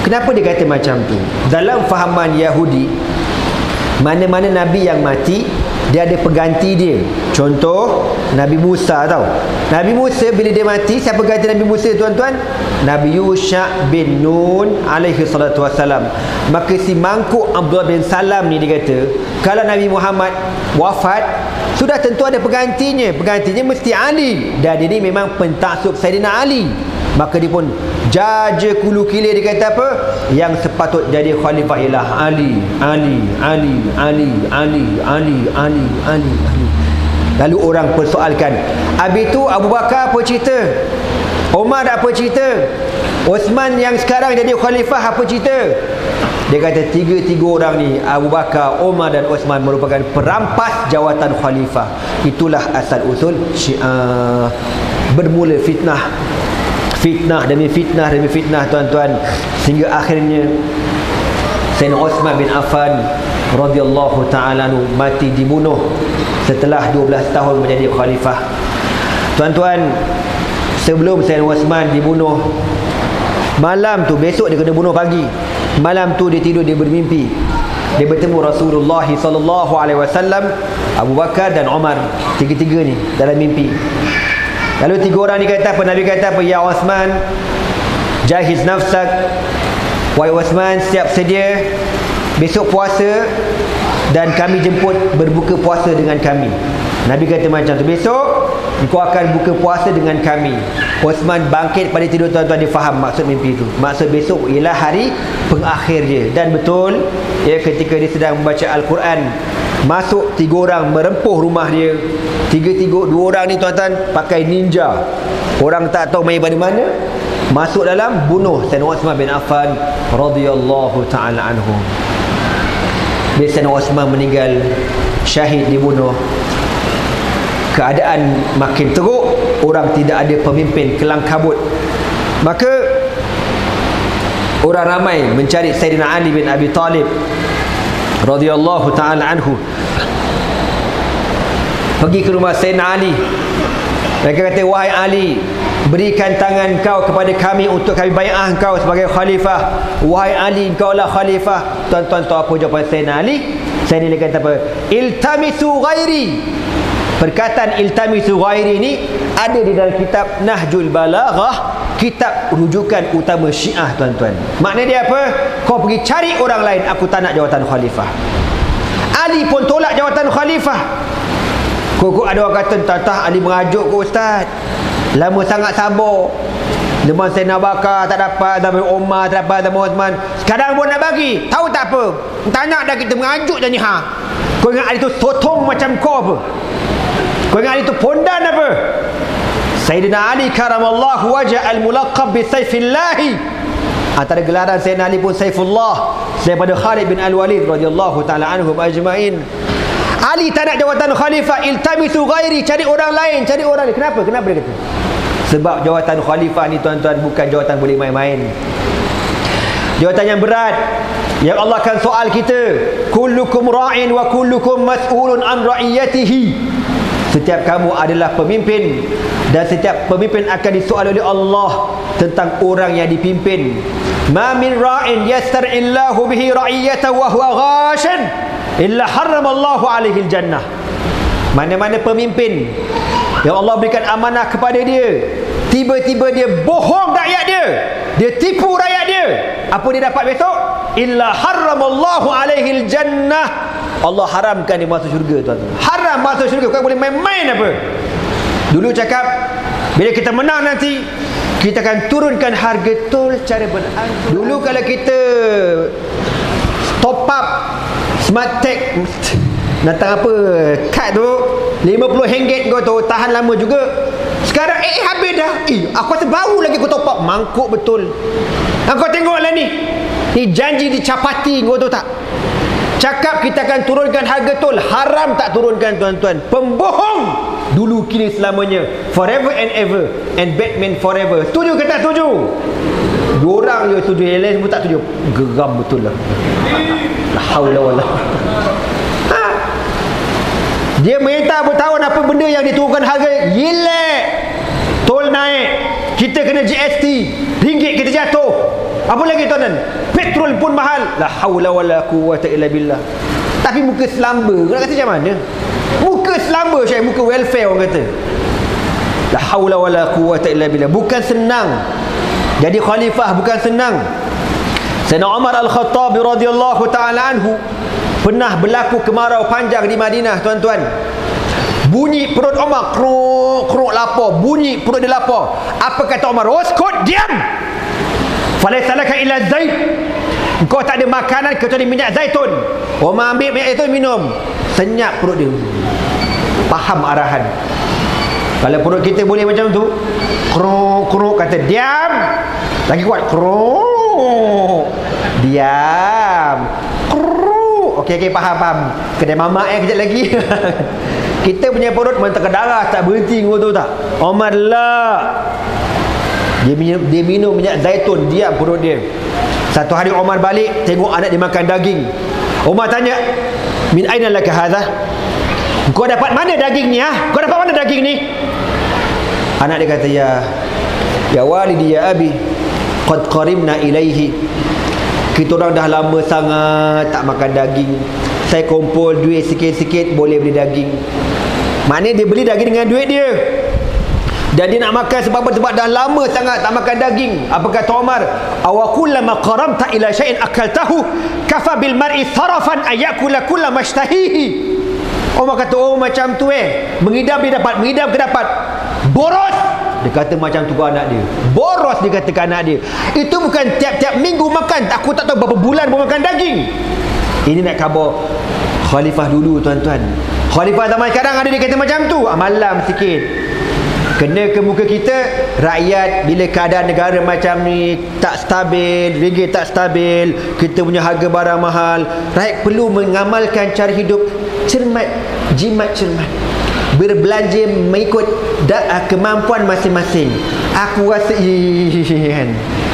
Kenapa dia kata macam tu? Dalam fahaman Yahudi, mana-mana Nabi yang mati, dia ada pengganti dia. Contoh Nabi Musa, tahu? Nabi Musa bila dia mati, siapa ganti Nabi Musa, tuan-tuan? Nabi Yusha bin Nun alaihi salatu wassalam. Maka si mangkuk Abdullah bin Salam ni dia kata, kalau Nabi Muhammad wafat, sudah tentu ada penggantinya. Penggantinya mesti Ali, dan dia ni memang pentaksub Sayyidina Ali. Maka dia pun jaja kulu kilir, dia kata apa? Yang sepatut jadi khalifah ialah Ali, Ali, Ali, Ali, Ali, Ali, Ali, Ali, Ali. Lalu orang persoalkan, habis tu Abu Bakar apa cerita? Umar apa cerita? Osman yang sekarang jadi khalifah apa cerita? Dia kata tiga-tiga orang ni, Abu Bakar, Umar dan Osman, merupakan perampas jawatan khalifah. Itulah asal usul Syiah. Bermula fitnah, fitnah demi fitnah demi fitnah, tuan-tuan, sehingga akhirnya Sayyidina Uthman bin Affan radhiyallahu ta'ala mati, dibunuh setelah 12 tahun menjadi khalifah. Tuan-tuan, sebelum Sayyidina Uthman dibunuh, malam tu, besok dia kena bunuh pagi. Malam tu dia tidur, dia bermimpi. Dia bertemu Rasulullah sallallahu alaihi wasallam, Abu Bakar dan Umar, tiga-tiga ni dalam mimpi. Lalu tiga orang ni kata apa? Nabi kata apa? Ya Uthman, jahiz nafsak. Wahai Uthman, siap sedia, besok puasa dan kami jemput berbuka puasa dengan kami. Nabi kata macam tu, besok engkau akan buka puasa dengan kami. Uthman bangkit pada tidur, tuan-tuan, dia faham maksud mimpi itu. Maksud besok ialah hari pengakhir dia. Dan betul, ya, ketika dia sedang membaca Al-Quran, masuk tiga orang merempuh rumah dia. Dua orang ni, tuan-tuan, pakai ninja. Orang tak tahu main pada mana, masuk dalam, bunuh Sayyidina Uthman bin Affan radhiyallahu ta'ala anhu. Bila Sayyidina Uthman meninggal, syahid, dibunuh, keadaan makin teruk. Orang tidak ada pemimpin, kelang kabut. Maka orang ramai mencari Sayyidina Ali bin Abi Talib radhiyallahu ta'ala anhu. Pergi ke rumah Sayyidina Ali. Mereka kata, wahai Ali, berikan tangan kau kepada kami untuk kami bai'ah kau sebagai khalifah. Wahai Ali, engkau lah khalifah. Tuan-tuan tahu apa jawapan Sayyidina Ali? Sayyidina Ali kata apa? Iltamisu ghairi. Perkataan iltamisu ghairi ni ada di dalam kitab Nahjul Balaghah, kitab rujukan utama Syiah, tuan-tuan. Maknanya dia apa? Kau pergi cari orang lain, aku tak nak jawatan khalifah. Ali pun tolak jawatan khalifah. Kok ada orang kata, tak, Ali merajuk ke ustaz, lama sangat sabar. Zaman Sayyidina Bakar tak dapat, zaman Umar tak dapat, zaman Uthman, sekarang pun nak bagi. Tahu tak apa? Tanya dah, kita merajuk dah ni. Kau ingat Ali tu sotong macam kau apa? Kau ingat Ali tu pondan apa? Sayyidina Ali karamallahu wajah al-mulaqab bi Sayfillahi. Antara gelaran Sayyidina Ali pun Saifullah, daripada Khalid bin Al-Walid radhiyallahu ta'ala anhum ajma'in. Ali tak nak jawatan khalifah. Iltamisu ghairi, cari orang lain, cari orang lain. Kenapa? Kenapa dia kata? Sebab jawatan khalifah ni, tuan-tuan, bukan jawatan boleh main-main. Jawatan yang berat, yang Allah akan soal kita. Kullukum ra'in wa kullukum mas'ulun an ra'iyatihi. Setiap kamu adalah pemimpin, dan setiap pemimpin akan disoal oleh Allah tentang orang yang dipimpin. Ma min ra'in yastar'illahu bihi ra'iyatahu wa huwa ghashan illa harramallahu alaihi al-jannah. Mana-mana pemimpin yang Allah berikan amanah kepada dia, tiba-tiba dia bohong rakyat dia, dia tipu rakyat dia, apa dia dapat besok? Illa harramallahu alaihi al-jannah. Allah haramkan dia masuk syurga, tuan-tuan. Haram masuk syurga. Bukan boleh main-main apa. Dulu cakap Bila kita menang nanti, kita akan turunkan harga tol cara berangsur. Dulu kalau kita top up Smart Tag datang apa kad tu RM50 kau tu tahan lama juga. Sekarang habis dah. Aku rasa baru lagi kau top up. Mangkuk betul. Kau tengoklah ni. Ni janji dicapati, kau tahu tak? Cakap kita akan turunkan harga tol, haram tak turunkan tuan-tuan. Pembohong dulu kini selamanya, forever and ever, and Batman forever. Setuju ke tak setuju? Diorang je setuju, yang lain semua tak setuju. Geram betul lah. La haula wala. Dia minta bertahun apa benda yang diturunkan harga. Yelek. Tol naik, kita kena GST, ringgit kita jatuh. Apa lagi tuan-tuan? Petrol pun mahal. La haula wala quwwata illa billah. Tapi muka selamba, nak kata macam mana? Muka selamba, Syekh, muka welfare orang kata. La haula wala quwwata illa billah. Bukan senang jadi khalifah, bukan senang. Sayyidina Umar Al-Khattab radhiyallahu taala anhu pernah berlaku kemarau panjang di Madinah, tuan-tuan. Bunyi perut Umar kruk lapar, bunyi perut dia lapar. Apa kata Umar? Uskut, diam. Falaysa laka illa zait. Engkau tak ada makanan kecuali minyak zaitun. Umar ambil minyak zaitun, minum. Senyap perut dia. Faham arahan. Kalau perut kita boleh macam tu, kruk kata diam. Lagi kuat, kruk. Diam. Kruk. Okey, faham. Kedai mamak kejap lagi. Kita punya perut mentaka darah tak berhenti, kau tahu tak? Umar lah. Dia minum minyak zaitun, diam perut dia. Satu hari Umar balik, tengok anak dia makan daging. Umar tanya, min aina laka hadha? Kau dapat mana daging ni? Kau dapat mana daging ni? Anak dia kata, ya walidi ya abi, qad qarimna ilaihi. Kita orang dah lama sangat tak makan daging. Saya kumpul duit sikit-sikit boleh beli daging. Maknanya dia beli daging dengan duit dia. Dan dia nak makan sebab dah lama sangat tak makan daging. Apa kata Umar? Awakullama qaramta ila syai'in akaltahu kafa bil mar'i sarafan ayakula kulla mashtahihi. Umar kata, macam tu mengidam dia dapat, mengidam ke dapat. Boros. Dia kata macam tu ke anak dia. Boros, dia kata ke anak dia. Itu bukan tiap-tiap minggu makan. Aku tak tahu berapa bulan pun makan daging. Ini nak khabar khalifah dulu, tuan-tuan. Khalifah zaman sekarang ada dia kata macam tu. Malam sikit. Kena ke muka kita, rakyat bila keadaan negara macam ni tak stabil, ringgit tak stabil, kita punya harga barang mahal, rakyat perlu mengamalkan cara hidup cermat, jimat cermat, berbelanja mengikut kemampuan masing-masing. Aku rasa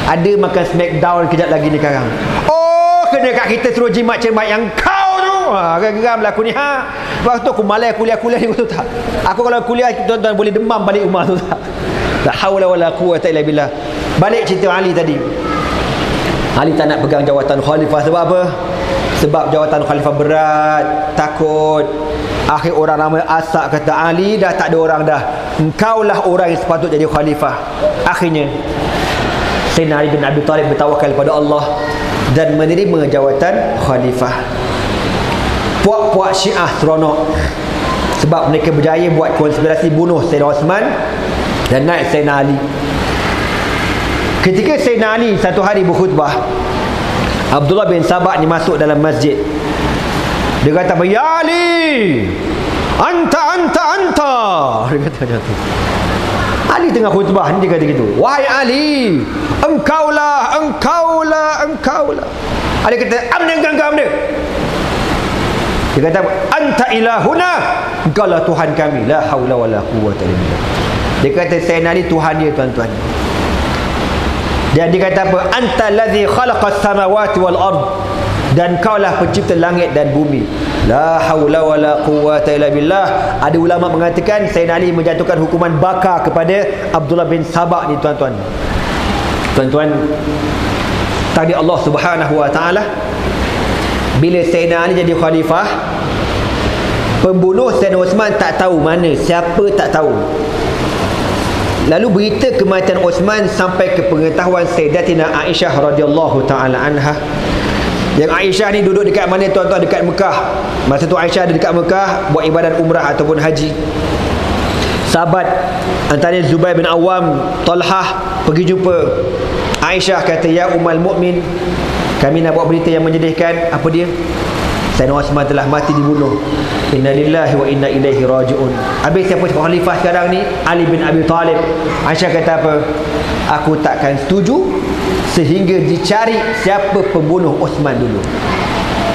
ada makan smackdown kejap lagi ni sekarang. Kena kat kita suruh jimat cermat yang kau tu. Geram lah aku ni. Waktu aku malas kuliah ni, betul tak? Aku kalau kuliah, tuan-tuan boleh demam balik rumah tu tak? La haula wala quwwata illa billah. Balik cerita Ali tadi. Ali tak nak pegang jawatan khalifah sebab apa? Sebab jawatan khalifah berat, takut. Akhir orang ramai asak kata, Ali dah tak ada orang dah. Engkaulah orang yang sepatut jadi khalifah. Akhirnya Sayyidina Ali bin Abi Thalib bertawakal kepada Allah dan menerima jawatan khalifah. Puak-puak Syiah seronok sebab mereka berjaya buat konspirasi bunuh Sayyidina Osman dan naik Sayyidina Ali. Ketika Sayyidina Ali satu hari berkhutbah, Abdullah bin Sabah ni masuk dalam masjid. Dia kata, ya Ali, anta. Dia kata macam tu. Ali tengah khutbah ni, dia kata gitu. Wahai Ali, engkaulah. Ali kata, amna. Dia kata, anta ilahuna, engkaulah Tuhan kami. La haula wala quwwata illa billah. Dia kata Sayyidina Ali Tuhan dia, tuan-tuan. Dan dia kata apa? Anta allazi khalaqas samawati wal ard. Dan kaulah pencipta langit dan bumi. La haula wala quwwata illa billah. Ada ulama mengatakan Sayyidina Ali menjatuhkan hukuman bakar kepada Abdullah bin Sabah ni, tuan-tuan. Tuan-tuan, takdir Allah Subhanahu wa taala, bila Sayyidina Ali jadi khalifah, pembunuh Sayyidina Osman tak tahu mana, siapa tak tahu. Lalu berita kematian Osman sampai ke pengetahuan Sayyidatina Aisyah radhiyallahu taala anha. Yang Aisyah ni duduk dekat mana, tuan-tuan? Dekat Mekah. Masa tu Aisyah ada dekat Mekah buat ibadat umrah ataupun haji. sahabat antaranya Zubair bin Awam, Talhah pergi jumpa Aisyah, kata, ya Ummul Mukmin, kami nak buat berita yang menyedihkan. Apa dia? Sayyidina Osman telah mati dibunuh. Innalillahi wa inna ilaihi raji'un. Habis siapa khalifah sekarang ni? Ali bin Abi Talib. Aisyah kata apa? Aku takkan setuju sehingga dicari siapa pembunuh Osman dulu.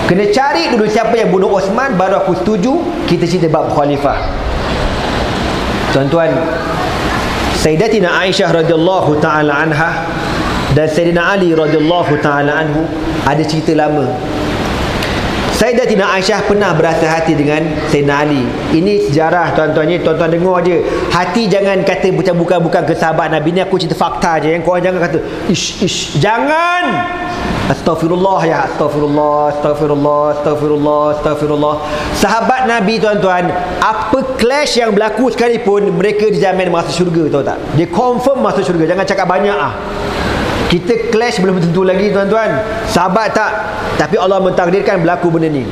Kena cari dulu siapa yang bunuh Osman, baru aku setuju kita cerita bab khalifah. Tuan-tuan, Sayyidatina Aisyah radhiyallahu taala anha dan Sayyidina Ali radhiyallahu taala anhu ada cerita lama. Sayyidatina Aisyah pernah berasa hati dengan Sayyidina Ali. Ini sejarah tuan-tuannya, tuan-tuan dengar je. Hati jangan kata bukan ke sahabat Nabi ni, aku cerita fakta je. Yang korang jangan kata ish, jangan. Astaghfirullah ya, astagfirullah. Sahabat Nabi tuan-tuan, apa clash yang berlaku sekalipun, mereka dijamin masuk syurga, tahu tak? Dia confirm masuk syurga. Jangan cakap banyak ah. Kita clash belum tentu lagi tuan-tuan. Sahabat tak, tapi Allah mentakdirkan berlaku benda ni.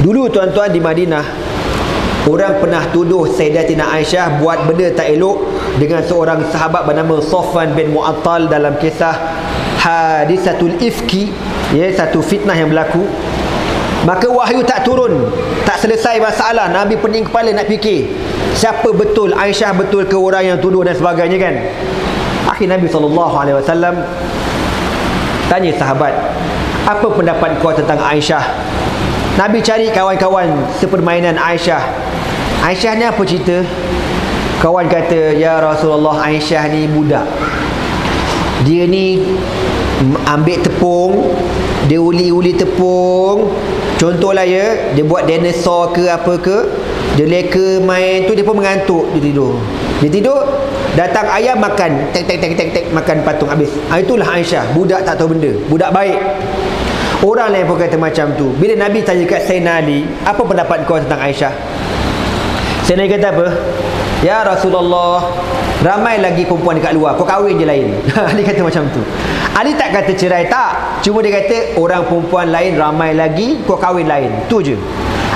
Dulu tuan-tuan di Madinah, orang pernah tuduh Sayyidatina Aisyah buat benda tak elok dengan seorang sahabat bernama Safwan bin Mu'attal dalam kisah Hadisatul Ifki, ya, satu fitnah yang berlaku. Maka wahyu tak turun, tak selesai masalah. Nabi pening kepala nak fikir siapa betul, Aisyah betul ke orang yang tuduh dan sebagainya kan. Akhir Nabi SAW tanya sahabat, apa pendapat kau tentang Aisyah? Nabi cari kawan-kawan sepermainan Aisyah. Aisyah ni apa cerita? Kawan kata, ya Rasulullah, Aisyah ni budak. Dia ni ambil tepung, dia uli-uli tepung. Contohlah ya, dia buat dinosaur ke apa ke, dia leka main tu, dia pun mengantuk, dia tidur, datang ayam makan, tek makan patung habis. Itulah Aisyah, budak tak tahu benda, budak baik. Orang lain pun kata macam tu. Bila Nabi tanya kat Sayyidina Ali, apa pendapat kau tentang Aisyah? Sayyidina Ali kata apa? Ya Rasulullah, ramai lagi perempuan dekat luar, kau kahwin je lain. Ali kata macam tu. Ali tak kata cerai, tak. Cuma dia kata orang perempuan lain ramai lagi, kau kahwin lain. Tu je.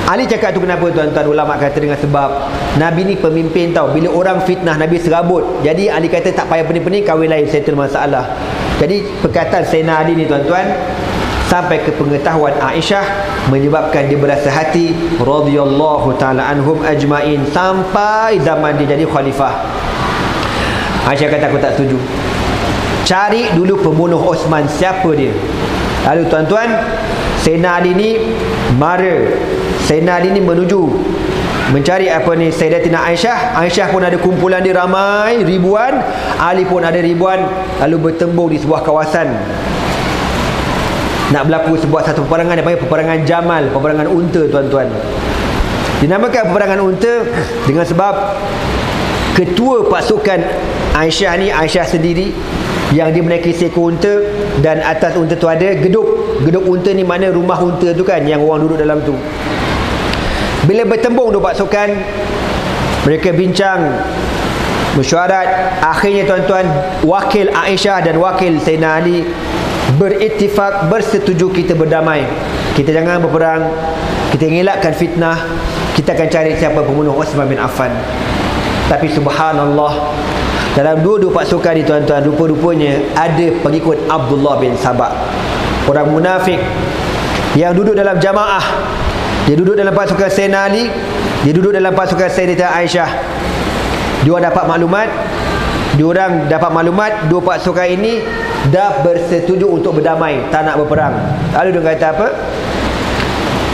Ali cakap tu kenapa tuan-tuan? Ulama kata dengan sebab Nabi ni pemimpin tau. Bila orang fitnah, Nabi serabut. Jadi Ali kata tak payah pening-pening, kahwin lain, settle masalah. Jadi perkataan Sayyidina Ali ni tuan-tuan sampai ke pengetahuan Aisyah, menyebabkan dia berasa hati radhiyallahu ta'ala anhum ajmain sampai zaman dia jadi khalifah. Aisyah kata aku tak setuju. Cari dulu pembunuh Osman, siapa dia? Lalu tuan-tuan, Sayyidina Ali ni mara. Sayyidina Ali ni menuju mencari apa ni Sayyidatina Aisyah. Aisyah pun ada kumpulan dia ramai, ribuan. Ali pun ada ribuan. Lalu bertembung di sebuah kawasan. Nak berlaku sebuah satu peperangan yang panggil peperangan Jamal, peperangan unta tuan-tuan. Dinamakan peperangan unta dengan sebab ketua pasukan Aisyah ni, Aisyah sendiri, yang dia menaiki seekor unta, dan atas unta tu ada geduk. Geduk unta ni mana rumah unta tu kan, yang orang duduk dalam tu. Bila bertembung dua pasukan, mereka bincang, mesyuarat. Akhirnya tuan-tuan, wakil Aisyah dan wakil Sayyidina Ali berittifak, bersetuju kita berdamai. Kita jangan berperang, kita elakkan fitnah, kita akan cari siapa pembunuh Uthman bin Affan. Tapi subhanallah, dalam dua-dua pasukan ni tuan-tuan, rupa-rupanya ada pengikut Abdullah bin Sabah, orang munafik yang duduk dalam jamaah. Dia duduk dalam pasukan Sayyidina Ali, dia duduk dalam pasukan Sayyidatina Aisyah. Dia dapat maklumat dua pasukan ini dah bersetuju untuk berdamai, tak nak berperang. Lalu dia kata apa?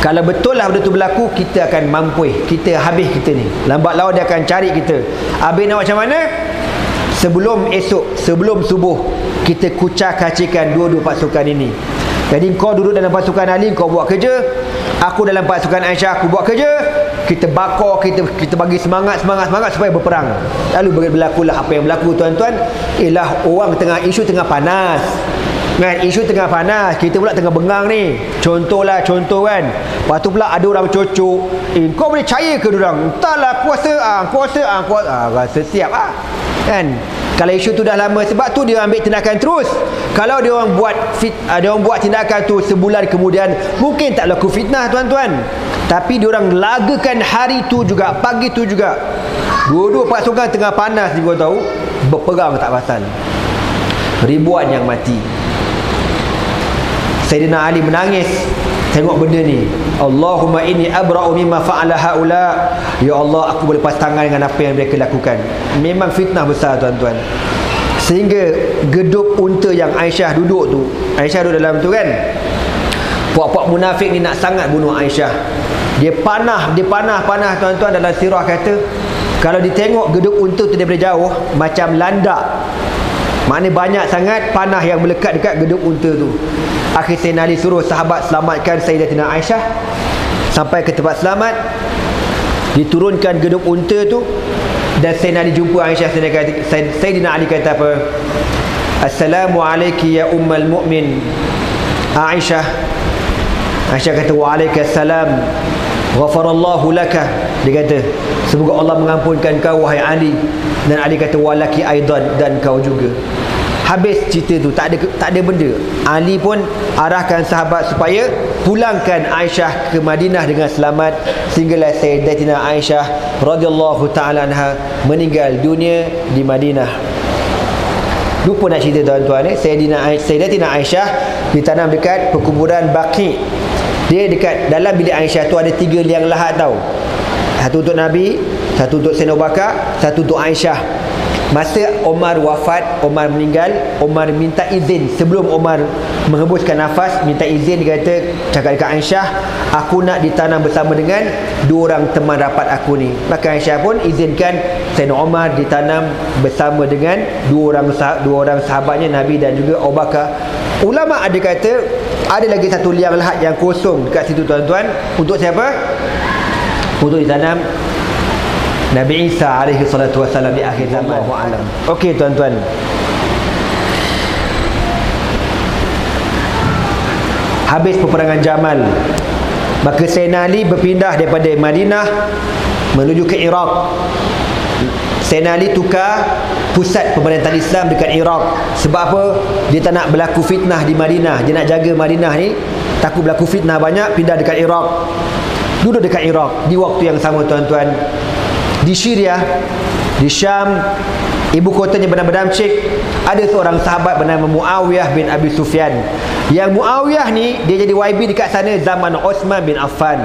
Kalau betul lah benda tu berlaku, kita akan mampu, kita habis kita ni. Lambat laun dia akan cari kita. Habis nak macam mana? Sebelum esok, sebelum subuh, kita kucak-kacikan dua-dua pasukan ini. Jadi kau duduk dalam pasukan Ali, kau buat kerja. Aku dalam pasukan Aisyah, aku buat kerja. Kita bakar, kita bagi semangat supaya berperang. Lalu berlakulah apa yang berlaku tuan-tuan. Ialah orang isu tengah panas kan, isu tengah panas, kita pula tengah bengang ni. Contoh kan, lepas tu pula ada orang cocok, kau boleh percaya ke diorang? Entahlah, kuasa rasa siap kan. Kalau isu tu dah lama, sebab tu dia ambil tindakan terus. Kalau dia orang buat tindakan tu sebulan kemudian, mungkin tak berlaku fitnah tuan-tuan. Tapi dia orang lagakan hari tu juga, pagi tu juga. Dua-dua pasukan tengah panas ni, kau tahu, berperang tak pasal. Ribuan yang mati. Sayyidina Ali menangis tengok benda ni. Allahumma inni abra'u mimma fa'ala haula. Ya Allah, aku berlepas tangan dengan apa yang mereka lakukan. Memang fitnah besar, tuan-tuan. Sehingga gedung unta yang Aisyah duduk tu, Aisyah duduk dalam tu kan, puak-puak munafik ni nak sangat bunuh Aisyah. Dia panah tuan-tuan. Dalam sirah kata, kalau ditengok gedung unta tu daripada jauh macam landak. Maknanya banyak sangat panah yang melekat dekat gedung unta tu. Akhir Sayyidina Ali suruh sahabat selamatkan Sayyidatina Aisyah sampai ke tempat selamat. Diturunkan gedung unta tu, dan Sayyidina Ali jumpa Aisyah. Sayyidina Ali kata apa? Assalamu alayki ya ummal mu'min Aisyah. Aisyah kata wa alaikassalam ghafarallahu laka. Dia kata semoga Allah mengampunkan kau wahai Ali. Dan Ali kata walaki aidan, dan kau juga. Habis cerita tu, tak ada benda. Ali pun arahkan sahabat supaya pulangkan Aisyah ke Madinah dengan selamat, sehinggalah Sayyidatina Aisyah radhiyallahu taala anha meninggal dunia di Madinah. Lupa nak cerita tuan-tuan, Sayyidatina Aisyah ditanam dekat perkuburan Baqi. Dia dekat dalam bilik Aisyah tu ada 3 liang lahat tau. Satu untuk Nabi, satu untuk Sayyidina Abu Bakar, satu untuk Aisyah. Masa Omar wafat, Omar meninggal, Omar minta izin. Sebelum Omar menghembuskan nafas, minta izin. Dia kata, cakap dekat Aisyah, aku nak ditanam bersama dengan 2 orang teman rapat aku ni. Maka Aisyah pun izinkan Sayyidina Omar ditanam bersama dengan 2 orang sahabatnya, Nabi dan juga Abu Bakar. Ulama ada kata ada lagi 1 liang lahat yang kosong dekat situ, tuan-tuan. Untuk siapa? Untuk ditanam Nabi Isa alaihi salatu wassalam di akhir zaman. Okey tuan-tuan, habis peperangan Jamal, maka Sayyidina Ali berpindah daripada Madinah menuju ke Iraq. Sayyidina Ali tukar pusat pemerintahan Islam dekat Iraq. Sebab apa? Dia tak nak berlaku fitnah di Madinah. Dia nak jaga Madinah ni, takut berlaku fitnah banyak, pindah dekat Iraq. Duduk dekat Iraq. Di waktu yang sama, tuan-tuan, di Syria, di Syam, ibu kotanya bernama Damsyik, ada seorang sahabat bernama Muawiyah bin Abi Sufyan. Yang Muawiyah ni, dia jadi YB dekat sana zaman Osman bin Affan.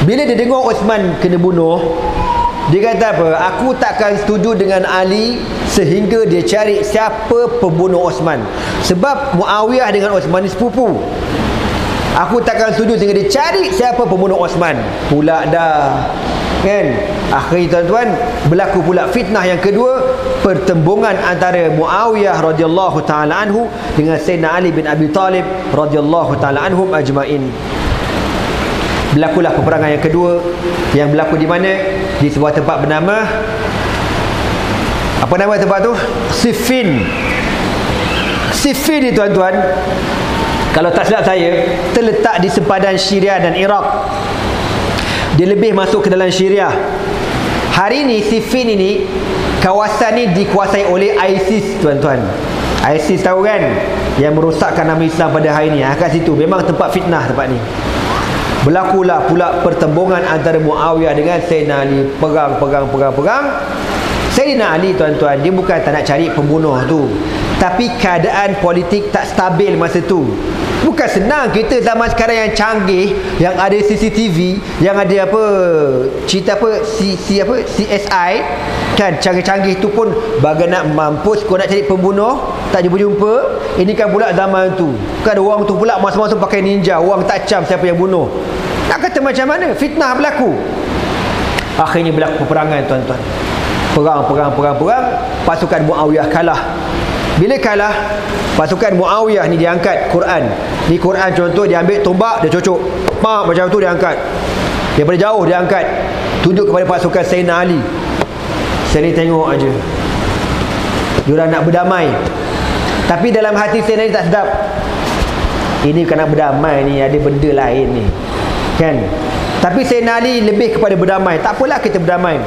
Bila dia dengar Osman kena bunuh, dia kata apa? Aku takkan setuju dengan Ali sehingga dia cari siapa pembunuh Osman. Sebab Muawiyah dengan Osman ni sepupu. Aku takkan setuju sehingga dia cari siapa pembunuh Osman. Pula dah, kan? Akhirnya tuan-tuan, berlaku pula fitnah yang kedua, pertembungan antara Muawiyah radhiyallahu taala anhu dengan Sayyidina Ali bin Abi Talib radhiyallahu taala anhum ajmain. Berlakulah peperangan yang kedua, yang berlaku di mana? Di sebuah tempat bernama, apa nama tempat tu? Siffin. Siffin ni, tuan-tuan, kalau tak silap saya, terletak di sempadan Syria dan Iraq. Dia lebih masuk ke dalam Syria. Hari ni Siffin ini, kawasan ni dikuasai oleh ISIS, tuan-tuan. ISIS tahu kan? Yang merosakkan nama Islam pada hari ni. Kat situ memang tempat fitnah tempat ni. Berlakulah pula pertembungan antara Muawiyah dengan Sayyidina Ali. Perang. Sayyidina Ali, tuan-tuan, dia bukan tak nak cari pembunuh tu, tapi keadaan politik tak stabil masa tu. Bukan senang kita zaman sekarang yang canggih, yang ada CCTV, yang ada apa, cerita apa, CSI kan, canggih-canggih tu pun bagai nak mampus. Kau nak cari pembunuh tak jumpa-jumpa. Ini kan pula zaman tu kan, orang tu pula masa-masa pakai ninja, orang tak cam siapa yang bunuh. Nak kata macam mana? Fitnah berlaku. Akhirnya berlaku peperangan, tuan-tuan. Perang. Pasukan Muawiyah kalah. Bila kalah, pasukan Muawiyah ni diangkat Quran. Ni Quran contoh, dia ambil tombak, dia cocok. Macam tu dia angkat. Daripada jauh dia angkat. Tunjuk kepada pasukan Sayyidina Ali. Saya ni tengok aja. Diorang nak berdamai. Tapi dalam hati Sayyidina Ali tak sedap. Ini bukan nak berdamai ni, ada benda lain ni. Kan? Tapi Sayyidina Ali lebih kepada berdamai. Tak apalah kita berdamai.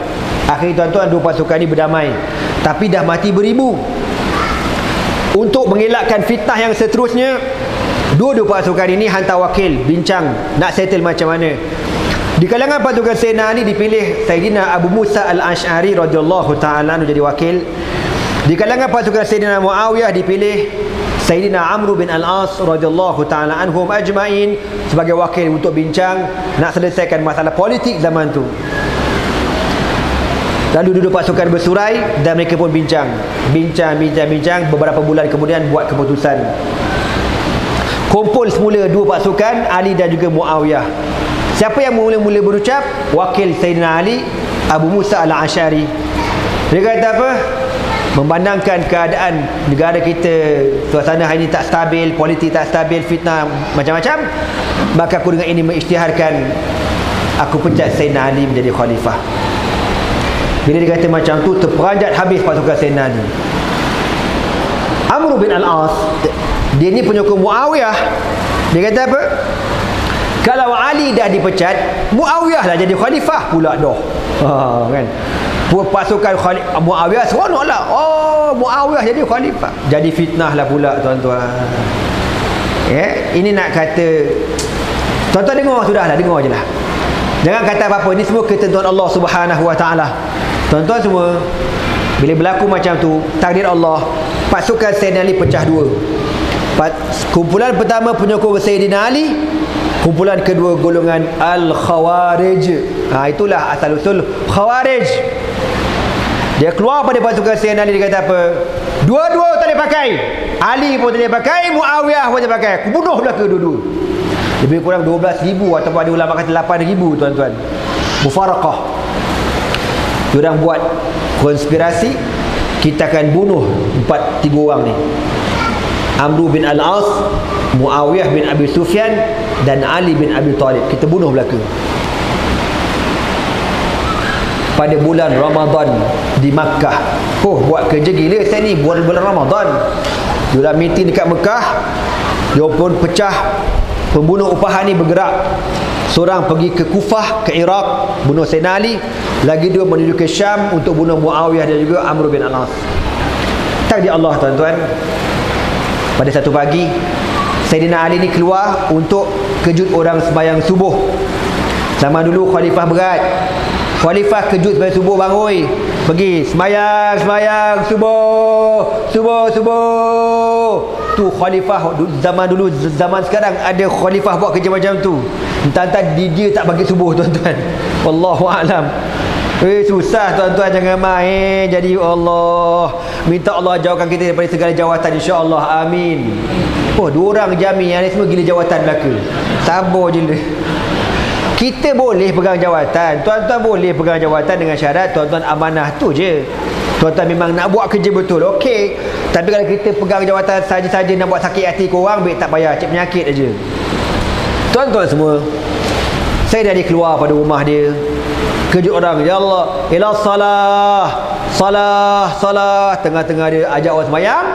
Akhirnya, tuan-tuan, 2 pasukan ni berdamai. Tapi dah mati beribu. Untuk mengelakkan fitnah yang seterusnya, 2 pasukan ini hantar wakil bincang nak settle macam mana. Di kalangan pasukan Sayyidina Ali dipilih Sayyidina Abu Musa Al-Ash'ari radhiyallahu ta'ala anhu jadi wakil. Di kalangan pasukan Sayyidina Muawiyah dipilih Sayyidina Amr bin Al-As radhiyallahu ta'ala anhum ajma'in sebagai wakil untuk bincang nak selesaikan masalah politik zaman tu. Lalu duduk pasukan bersurai dan mereka pun bincang beberapa bulan kemudian buat keputusan. Kumpul semula dua pasukan, Ali dan juga Muawiyah. Siapa yang mula-mula berucap? Wakil Sayyidina Ali, Abu Musa Al-Ash'ari. Dia kata apa? Memandangkan keadaan negara kita, suasana hari ini tak stabil, politik tak stabil, fitnah macam-macam, maka aku dengan ini mengisytiharkan aku pecat Sayyidina Ali menjadi khalifah. Bila dia kata macam tu, terperanjat habis pasukan Sayyidina Ali. Amr bin Al-As, dia ni penyokong Muawiyah. Dia kata apa? Kalau Ali dah dipecat, Muawiyah lah jadi khalifah pula dah. Kan? Pasukan Muawiyah seronok lah. Oh, Muawiyah jadi khalifah. Jadi fitnah lah pula tuan-tuan. Ini nak kata, tuan-tuan dengar sudah lah, dengar je lah. Jangan kata apa-apa. Ini semua ketentuan Allah Subhanahu Wa Taala. Tuan-tuan semua, bila berlaku macam tu, takdir Allah, pasukan Sayyidina Ali pecah dua. Kumpulan pertama penyokong Sayyidina Ali, kumpulan kedua golongan Al-Khawarij. Itulah asal usul Khawarij. Dia keluar pada pasukan Sayyidina Ali, dia kata apa? Dua-dua tak boleh pakai. Ali pun tak boleh pakai, Muawiyah pun tak boleh pakai. Aku bunuh belaka dua-dua. Lebih kurang 12,000 ataupun ada ulama kata 8,000 tuan-tuan. Mufaraqah. Diorang buat konspirasi, kita akan bunuh 3 orang ni. Amr bin Al-As, Muawiyah bin Abi Sufyan dan Ali bin Abi Talib. Kita bunuh belaka. Pada bulan Ramadan di Makkah. Buat kerja gila saya ni bulan Ramadan. Diorang meeting dekat Mekah. Dia pun pecah. Pembunuh upahan ni bergerak. Seorang pergi ke Kufah, ke Iraq, bunuh Sayyidina Ali. Lagi dua menuju ke Syam untuk bunuh Muawiyah dan juga Amr bin Al-As. Takdir Allah tuan-tuan. Pada satu pagi, Sayyidina Ali ni keluar untuk kejut orang sembahyang subuh. Zaman dulu khalifah berat. Khalifah kejut sembahyang subuh, bangun. Pergi sembahyang subuh. Tu khalifah zaman dulu, zaman sekarang ada khalifah buat kerja macam tu. Entah-entah dia tak bagi subuh tuan-tuan. Wallahu a'lam. Susah tuan-tuan, jangan main. Jadi Allah, minta Allah jauhkan kita daripada segala jawatan, insya-Allah. Amin. Dua orang jamin, yang semua gila jawatan belaka. Sabar je lah. Kita boleh pegang jawatan. Tuan-tuan boleh pegang jawatan dengan syarat tuan-tuan amanah tu je. Tuan-tuan memang nak buat kerja betul, okey. Tapi kalau kita pegang jawatan saja-saja nak buat sakit hati korang, baik tak payah, cek penyakit aja. Tuan-tuan semua, saya dah keluar pada rumah dia, kejut orang, ya Allah, ila salah. Tengah-tengah dia ajak orang sembahyang,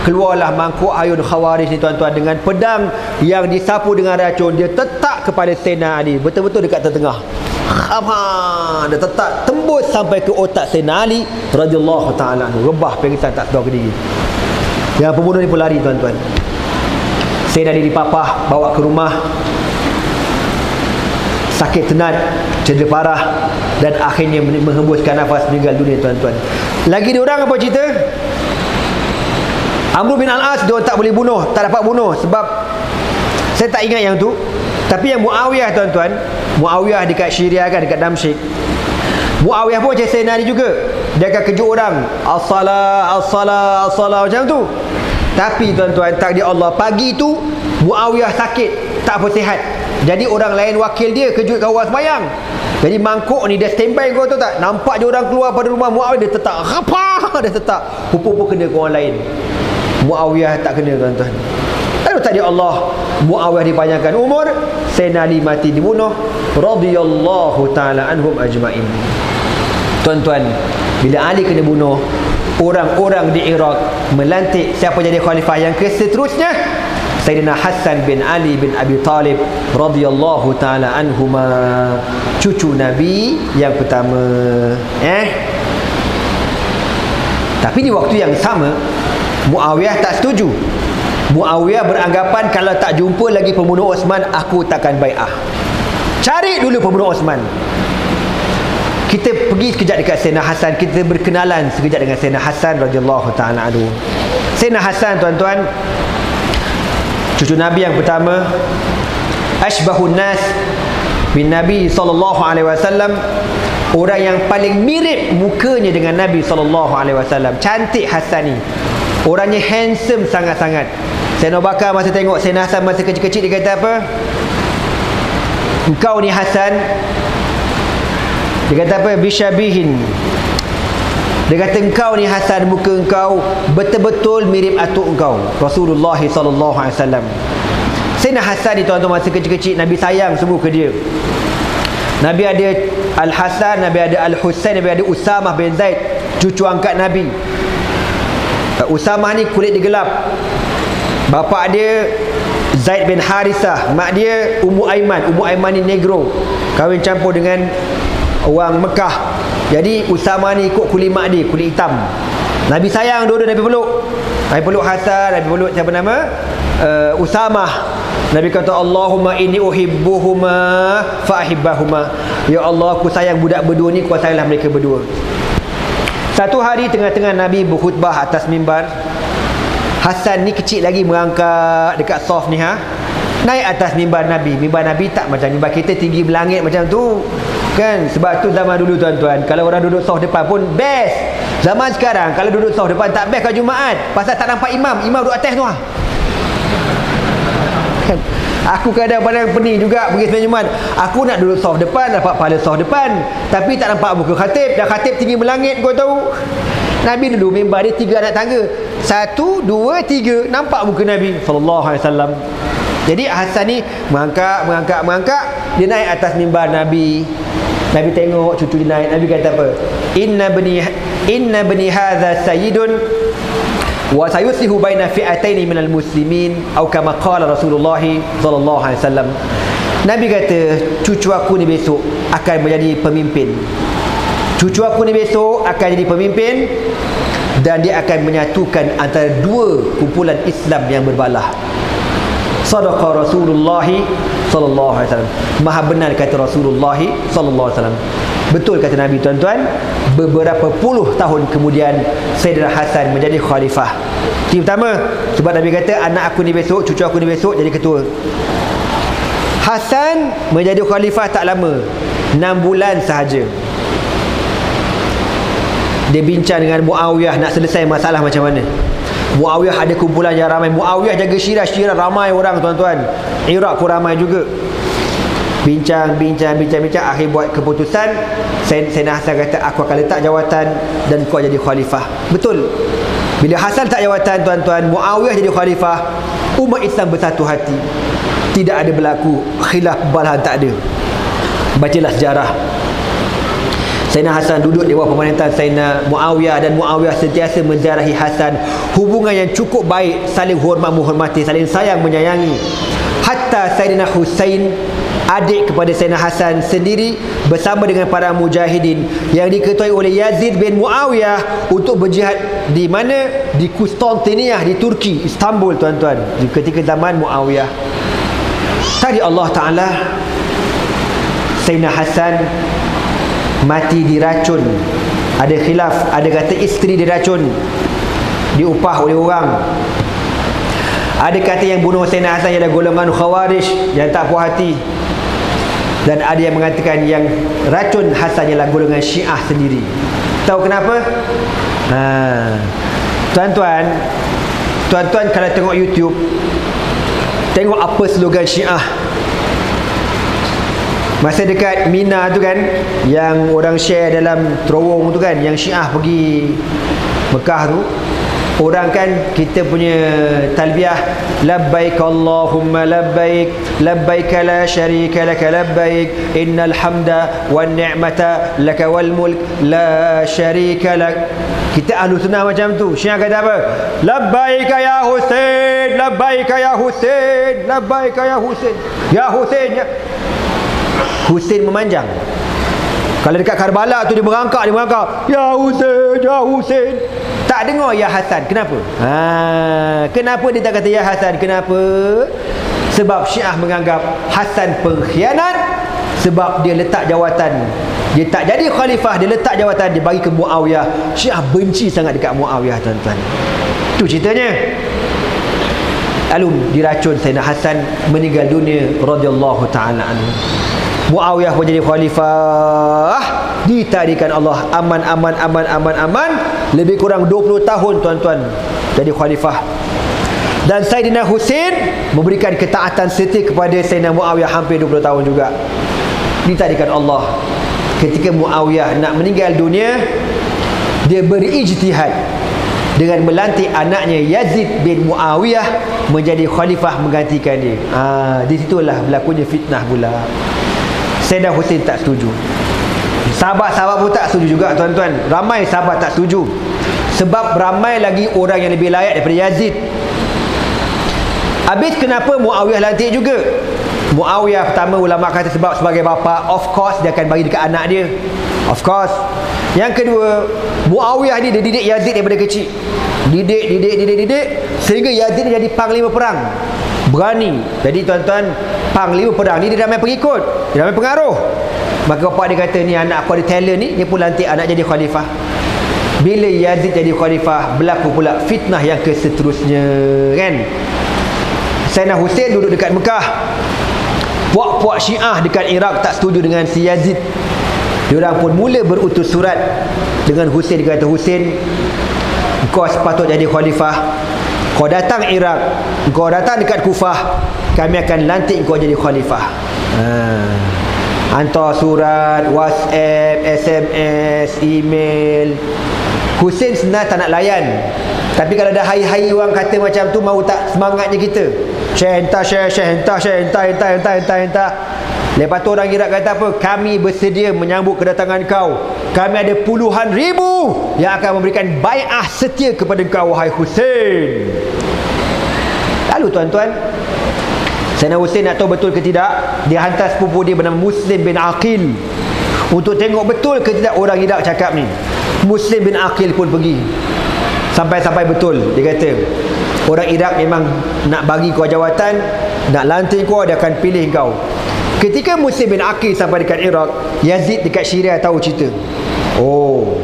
keluarlah mangkuk ayun Khawarij ni tuan-tuan, dengan pedang yang disapu dengan racun. Dia tetak kepada Sayyidina Ali, betul-betul dekat tengah. Dia tetak tembus sampai ke otak Sayyidina Ali radhiyallahu ta'ala anhu. Rebah pingsan, tak sedar ke diri. Yang pembunuh ni pun lari tuan-tuan. Sayyidina Ali dipapah, bawa ke rumah, sakit tenat, cedera parah, dan akhirnya menghembuskan nafas, meninggal dunia tuan-tuan. Lagi diorang apa cerita? Amr bin Al-As dia tak boleh bunuh, tak dapat bunuh sebab saya tak ingat yang tu. Tapi yang Muawiyah tuan-tuan, Muawiyah dekat Syria kan, dekat Damsyik. Muawiyah pun macam Sayyidina Ali juga. Dia akan kejut orang, as-salah macam tu. Tapi tuan-tuan, takdir Allah, pagi tu Muawiyah sakit, tak apa sihat. Jadi orang lain wakil dia kejut kawan sembahyang. Jadi mangkuk ni dia standby, kau tahu tak? Nampak je orang keluar pada rumah Muawiyah, dia tetak. Dia tetak. Pupu-pupu kena ke orang lain. Muawiyah tak kena tuan-tuan. Lalu tadi Allah, Muawiyah dipanjangkan umur, Sayyidina Ali mati dibunuh radhiyallahu ta'ala anhum ajma'in. Tuan-tuan, bila Ali kena bunuh, orang-orang di Iraq melantik siapa jadi khalifah yang seterusnya? Sayyidina Hasan bin Ali bin Abi Talib radhiyallahu ta'ala anhuma, cucu Nabi yang pertama. Tapi di waktu yang sama, Muawiyah tak setuju. Muawiyah beranggapan kalau tak jumpa lagi pembunuh Osman, aku takkan bai'ah. Cari dulu pembunuh Osman. Kita pergi sekejap dekat Sayyidina Hasan, kita berkenalan sekejap dengan Sayyidina Hasan radhiyallahu ta'ala anhu. Sayyidina Hasan, tuan-tuan, cucu Nabi yang pertama, asbahun nas bin Nabi sallallahu alaihi wasallam, orang yang paling mirip mukanya dengan Nabi sallallahu alaihi wasallam. Cantik Hasan ni, orangnya handsome sangat-sangat. Sayyidina Abu Bakar masa tengok Sayyidina Hasan masa kecil-kecil, dia kata apa? Engkau ni Hasan, dia kata apa? Bisyabihin. Dia kata engkau ni Hasan, muka engkau betul-betul mirip atuk engkau Rasulullah sallallahu alaihi wasallam. Sayyidina Hasan ni, tuan-tuan, masa kecil-kecil Nabi sayang sungguh ke dia. Nabi ada Al-Hasan, Nabi ada Al-Husain, Nabi ada Usamah bin Zaid, cucu angkat Nabi. Usamah ni kulit dia gelap. Bapa dia Zaid bin Harisah, mak dia Ummu Aiman. Ummu Aiman ni negro, kahwin campur dengan orang Mekah. Jadi Usamah ni ikut kulit mak dia, kulit hitam. Nabi sayang dua-dua, Nabi peluk. Nabi peluk Hasan, Nabi peluk siapa nama? Usamah. Nabi kata, Allahumma inni uhibbuhuma fa'ahibbahuma. Ya Allah, aku sayang budak berdua ni, kau sayanglah mereka berdua. Satu hari tengah-tengah Nabi berkhutbah atas mimbar, Hasan ni kecil lagi, merangkak dekat soft ni, naik atas mimbar Nabi. Mimbar Nabi tak macam mimbar kita tinggi berlangit macam tu kan. Sebab tu zaman dulu, tuan-tuan, kalau orang duduk soft depan pun best. Zaman sekarang kalau duduk soft depan tak best kat Jumaat, pasal tak nampak imam duduk atas tu kan. Aku kadang-kadang pening juga pergi sembahyang Jumaat. Aku nak duduk soft depan, dapat pahala soft depan, tapi tak nampak muka khatib. Dan khatib tinggi melangit, kau tahu. Nabi dulu mimbar dia 3 anak tangga. 1, 2, 3, nampak muka Nabi sallallahu alaihi wasallam. Jadi Hasan ni mengangkat, dia naik atas mimbar Nabi. Nabi tengok cucu dia naik. Nabi kata apa? Inna bani hadza sayyidun wa sayuslihu baina fi'ataini minal muslimin, atau kama qala Rasulullah sallallahu alaihi wasallam. Nabi kata, cucu aku ni besok akan menjadi pemimpin. Cucu aku ni besok akan jadi pemimpin, dan dia akan menyatukan antara dua kumpulan Islam yang berbalah. Sadaqa Rasulullah sallallahu alaihi wasallam. Maha benar kata Rasulullah sallallahu alaihi wasallam. Betul kata Nabi, tuan-tuan. Beberapa puluh tahun kemudian Sayyidina Hasan menjadi khalifah. Yang pertama, sebab Nabi kata anak aku ni besok, cucu aku ni besok jadi ketua. Hasan menjadi khalifah tak lama, 6 bulan sahaja. Dia bincang dengan Muawiyah nak selesai masalah macam mana. Muawiyah ada kumpulan yang ramai. Muawiyah jaga Syirah ramai orang, tuan-tuan. Iraq pun ramai juga. Bincang. Akhir buat keputusan. Sayyidina Hasan kata, aku akan letak jawatan dan kau jadi khalifah. Betul. Bila Hasan tak jawatan, tuan-tuan, Muawiyah jadi khalifah, umat Islam bersatu hati. Tidak ada berlaku khilaf balahan, tak ada. Bacalah sejarah. Sayyidina Hasan duduk di bawah pemerintahan Sayyidina Muawiyah, dan Muawiyah sentiasa menziarahi Hasan. Hubungan yang cukup baik, saling hormat menghormati, saling sayang menyayangi. Hatta Sayyidina Husain, adik kepada Sayyidina Hasan sendiri, bersama dengan para mujahidin yang diketuai oleh Yazid bin Muawiyah untuk berjihad di mana? Di Konstantinia, di Turki, Istanbul, tuan-tuan, ketika zaman Muawiyah. Tadi Allah Ta'ala, Sayyidina Hasan mati diracun. Ada khilaf, ada kata isteri diracun, diupah oleh orang. Ada kata yang bunuh Sayyidina Hasan ialah golongan Khawarij yang tak puas hati, dan ada yang mengatakan yang racun Hasan ialah golongan Syiah sendiri. Tahu kenapa? Tuan-tuan kalau tengok YouTube, tengok apa slogan Syiah. Masa dekat Mina tu kan, yang orang share dalam terowong tu kan, yang Syiah pergi Mekah tu, orang kan kita punya talbiyah, labbaik Allahumma labbaik, labbaik la syarika laka labbaik, innal hamda wan ni'mata laka wal mulk la syarika lak. Kita ahlu sunnah macam tu. Syiah kata apa? Labbaik ya Husain, labbaik ya Husain, labbaik ya Husain, ya Husain, ya Husain memanjang. Kalau dekat Karbala tu dia merangkak, ya Husain, ya Husain. Tak dengar ya Hasan. Kenapa? Kenapa dia tak kata ya Hasan? Kenapa? Sebab Syiah menganggap Hasan pengkhianat, sebab dia letak jawatan, dia tak jadi khalifah, dia letak jawatan, dia bagi ke Muawiyah. Syiah benci sangat dekat Muawiyah, tuan-tuan. Itu ceritanya. Lalu diracun Sayyidina Hasan, meninggal dunia radhiyallahu taala anhu. Muawiyah pun jadi khalifah, ditarikan Allah, aman, lebih kurang 20 tahun, tuan-tuan, jadi khalifah. Dan Sayyidina Husain memberikan ketaatan setia kepada Sayyidina Muawiyah hampir 20 tahun juga. Ditarikan Allah. Ketika Muawiyah nak meninggal dunia, dia berijtihad dengan melantik anaknya Yazid bin Muawiyah menjadi khalifah menggantikan dia. Di situlah berlakunya fitnah pula. Sayyidina Husain tak setuju. Sahabat-sahabat pun tak setuju juga, tuan-tuan. Ramai sahabat tak setuju. Sebab ramai lagi orang yang lebih layak daripada Yazid. Habis kenapa Muawiyah lantik juga? Muawiyah pertama ulama kata sebab sebagai bapa, of course dia akan bagi dekat anak dia. Of course. Yang kedua, Muawiyah ni dia didik Yazid daripada kecil. Didik sehingga Yazid jadi panglima perang. Berani. Jadi tuan-tuan, panglima perang ni dia ramai pengikut, dia ramai pengaruh. Maka bapak dia kata, ni anak aku ada talent ni, dia pun lantik anak jadi khalifah. Bila Yazid jadi khalifah, berlaku pula fitnah yang seterusnya, kan? Sayyidina Husain duduk dekat Mekah. Puak-puak Syiah dekat Iraq tak setuju dengan si Yazid. Diorang pun mula berutus surat dengan Husain. Dia kata, Husain, kau sepatut jadi khalifah. Kau datang Iraq, kau datang dekat Kufah, kami akan lantik kau jadi khalifah. Hantar surat, WhatsApp, SMS, email. Husain sebenarnya tak nak layan. Tapi kalau ada hai-hai orang kata macam tu, mau tak semangatnya kita. Syekh entah. Lepas tu orang Iraq kata apa? Kami bersedia menyambut kedatangan kau. Kami ada puluhan ribu yang akan memberikan bai'ah setia kepada kau, wahai Husain. Lalu tuan-tuan, Sayyidina Husain nak tahu betul ke tidak, dia hantar sepupu dia bernama Muslim bin Aqil untuk tengok betul ke tidak orang Iraq cakap ni. Muslim bin Aqil pun pergi. Sampai-sampai betul. Dia kata, orang Iraq memang nak bagi kau jawatan, nak lantik kau, dia akan pilih kau. Ketika Muslim bin Aqil sampai dekat Iraq, Yazid dekat Syria tahu cerita. Oh,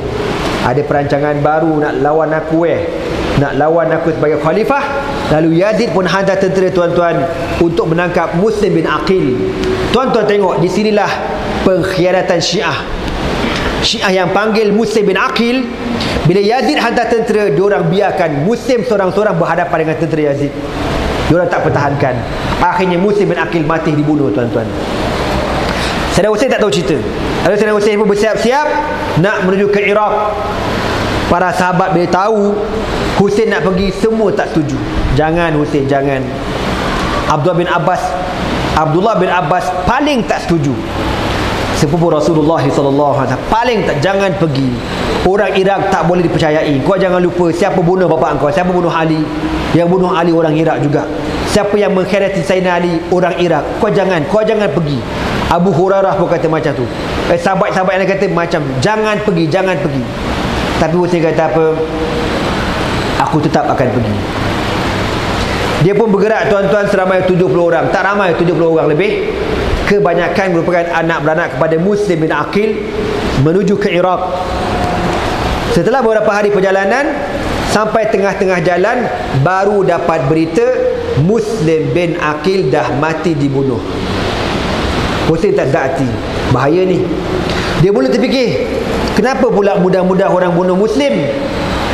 ada perancangan baru nak lawan aku nak lawan aku sebagai khalifah. Lalu Yazid pun hantar tentera, tuan-tuan, untuk menangkap Muslim bin Aqil. Tuan-tuan tengok, di sinilah pengkhianatan Syiah. Syiah yang panggil Muslim bin Aqil. Bila Yazid hantar tentera, diorang biarkan Muslim seorang-seorang berhadapan dengan tentera Yazid. Diorang tak pertahankan. Akhirnya Muslim bin Aqil mati dibunuh, tuan-tuan. Sayyidina Husain tak tahu cerita. Lalu Sayyidina Husain pun bersiap-siap nak menuju ke Iraq. Para sahabat bila tahu Husain nak pergi, semua tak setuju. Jangan Husain, jangan. Abdullah bin Abbas paling tak setuju. Sepupu Rasulullah SAW paling tak, jangan pergi. Orang Iraq tak boleh dipercayai. Kau jangan lupa siapa bunuh bapa kau, siapa bunuh Ali. Yang bunuh Ali orang Iraq juga. Siapa yang mengkhianati Sayyidina Ali, orang Iraq. Kau jangan pergi. Abu Hurairah pun kata macam tu. Sahabat-sahabat yang kata macam, jangan pergi. Tapi Husain kata apa? Aku tetap akan pergi. Dia pun bergerak, tuan-tuan, seramai 70 orang. Tak ramai, 70 orang lebih. Kebanyakan merupakan anak beranak kepada Muslim bin Aqil, menuju ke Iraq. Setelah beberapa hari perjalanan, sampai tengah-tengah jalan, baru dapat berita Muslim bin Aqil dah mati dibunuh. Husain tak hati, bahaya ni. Dia mula terfikir, kenapa pula mudah-mudah orang bunuh Muslim?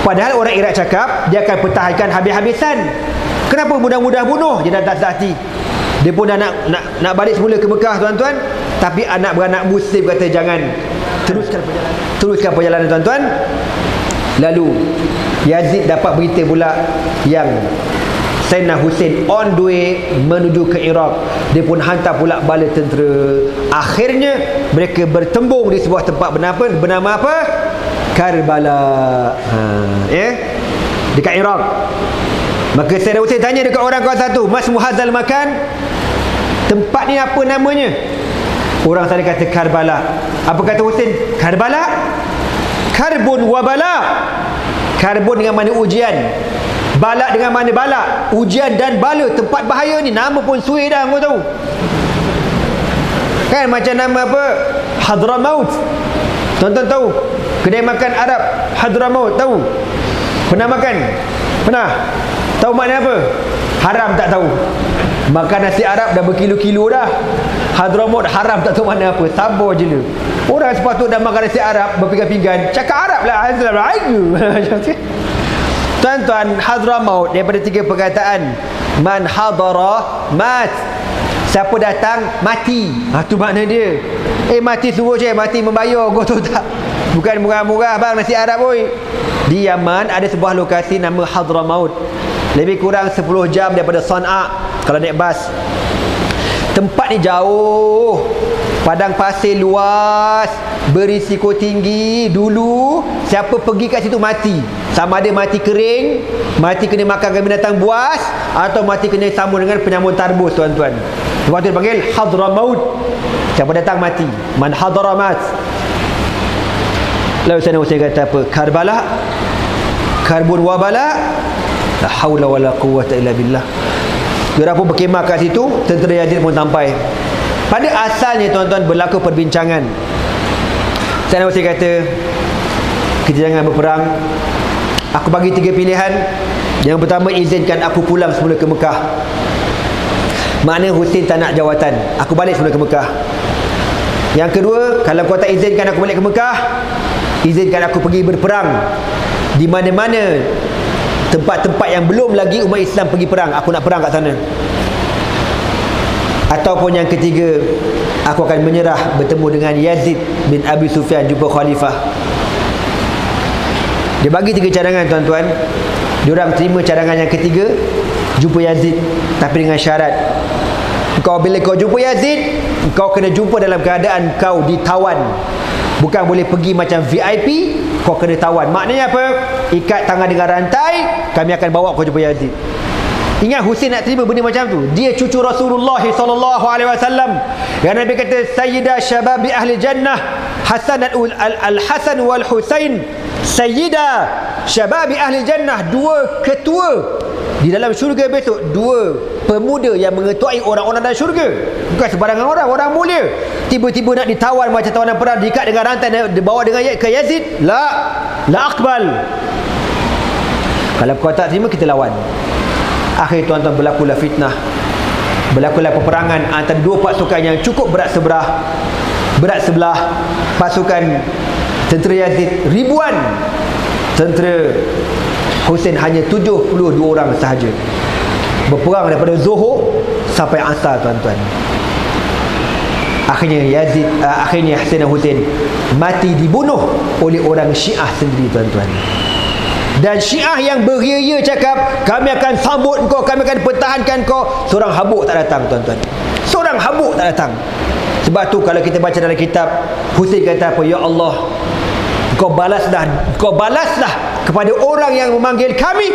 Padahal orang Iraq cakap dia akan pertahankan habis-habisan. Kenapa mudah-mudah bunuh? Dia dah tak hati. Dia pun dah nak balik semula ke Mekah, tuan-tuan. Tapi anak beranak Muslim kata jangan. Teruskan perjalanan, tuan-tuan. Lalu Yazid dapat berita pula yang Sayyidina Husain on the way menuju ke Iraq. Dia pun hantar pula bala tentera. Akhirnya mereka bertembung di sebuah tempat bernama apa? Karbala. Dekat Iraq. Maka Sayyidina Husain tanya dekat orang kawan satu, Mas Muhazal makan, tempat ni apa namanya? Orang sana kata Karbala. Apa kata Husain? Karbala? Karbun wa bala. Karbun dengan mana ujian, bala dengan mana bala. Ujian dan bala, tempat bahaya ni. Nama pun suai dah, kau tahu. Kan macam nama apa? Hadramaut. Tuan-tuan tahu? Kedai makan Arab Hadramaut, tahu? Pernah makan? Pernah? Tahu makna apa? Haram tak tahu. Makan nasi Arab dah berkilo-kilo dah. Hadramaut haram tak tahu makna apa. Sabar je lu. Orang sepatutnya dah makan nasi Arab berpinggan-pinggan, cakap Arab lah. Tuan-tuan, Hadramaut daripada 3 perkataan. Man hadara mat. Siapa datang mati. Tu makna dia. Mati suruh je, mati membayar. Kau tahu tak? Bukan murah-murah bang nasi Arab boy. Di Yaman ada sebuah lokasi nama Hadramaut. Lebih kurang 10 jam daripada Sana'a kalau naik bas. Tempat ni jauh, padang pasir luas, berisiko tinggi. Dulu siapa pergi kat situ mati. Sama ada mati kering, mati kena makan binatang buas, atau mati kena sambung dengan penyambung tarbus, tuan-tuan. Sebab tu dipanggil Hadramaut. Siapa datang mati. Man hadara mat. Lalu saya kata apa? Karbala, Karbun wabala, la haula wala quwwata illa billah. Diorang pun berkemah kat situ. Tentera Yazid pun sampai. Pada asalnya tuan-tuan berlaku perbincangan. Saya kata, kita jangan berperang. Aku bagi 3 pilihan. Yang pertama, izinkan aku pulang semula ke Mekah. Makna Husin tak nak jawatan, aku balik semula ke Mekah. Yang kedua, kalau kau tak izinkan aku balik ke Mekah, izinkan aku pergi berperang di mana-mana tempat-tempat yang belum lagi umat Islam pergi perang. Aku nak perang kat sana. Ataupun yang ketiga, aku akan menyerah bertemu dengan Yazid bin Abi Sufyan, jumpa khalifah. Dia bagi 3 cadangan, tuan-tuan. Diorang terima cadangan yang ketiga, jumpa Yazid, tapi dengan syarat. Bila kau jumpa Yazid, kau kena jumpa dalam keadaan kau ditawan. Bukan boleh pergi macam VIP, kau kena tawan. Maknanya apa? Ikat tangan dengan rantai, kami akan bawa kau jumpa Yazid. Ingat Husin nak terima benda macam tu. Dia cucu Rasulullah SAW. Yang Nabi kata, Sayyidah syababi ahli jannah Hasan al-Hasan wal-Husain. Sayyidah syababi ahli jannah, 2 ketua di dalam syurga besok. 2 pemuda yang mengetuai orang-orang dalam syurga. Bukan sebarangan orang, orang mulia. Tiba-tiba nak ditawan macam tawanan perang, diikat dengan rantai, dibawa dengan ke Yazid. La aqbal. Kalau kau tak terima, kita lawan. Akhir tuan-tuan, berlakulah fitnah, berlakulah peperangan antara 2 pasukan yang cukup berat sebelah. Pasukan tentera Yazid ribuan, tentera Husain hanya 72 orang sahaja. Berperang daripada Zuhur sampai Asar, tuan-tuan. Akhirnya Hasan dan Husain mati dibunuh oleh orang Syiah sendiri, tuan-tuan. Dan Syiah yang beria-ia cakap, kami akan sambut kau, kami akan pertahankan kau. Seorang habuk tak datang, tuan-tuan. Seorang habuk tak datang. Sebab tu kalau kita baca dalam kitab, Husain kata apa? Ya Allah, kau balaslah kepada orang yang memanggil kami,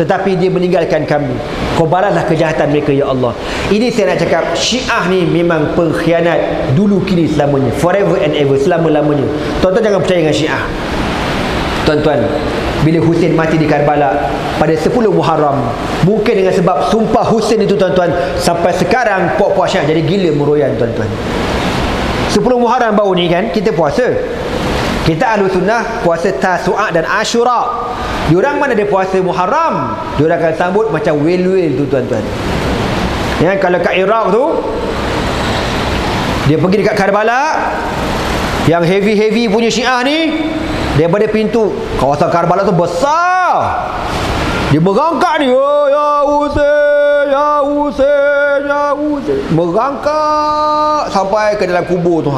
tetapi dia meninggalkan kami. Kau balaslah kejahatan mereka, ya Allah. Ini saya nak cakap, Syiah ni memang pengkhianat dulu, kini, selamanya. Forever and ever, selama-lamanya. Tuan-tuan jangan percaya dengan Syiah. Tuan-tuan, bila Husain mati di Karbala pada 10 Muharram, mungkin dengan sebab sumpah Husain itu, tuan-tuan, sampai sekarang puak-puak Syiah jadi gila meroyan, tuan-tuan. 10 Muharram baru ni kan kita puasa. Kita Ahlus Sunnah puasa Tasu'a dan Ashura. Diorang mana dia puasa Muharram, diorang akan sambut macam wel-wel tu, tuan-tuan. Ya, kalau kat Iraq tu, dia pergi dekat Karbala, yang heavy punya Syiah ni, daripada pintu kawasan Karbala tu besar, dia merangkak ni, oh, ya Husain, ya Husain, ya Husain, merangkak sampai ke dalam kubur tu.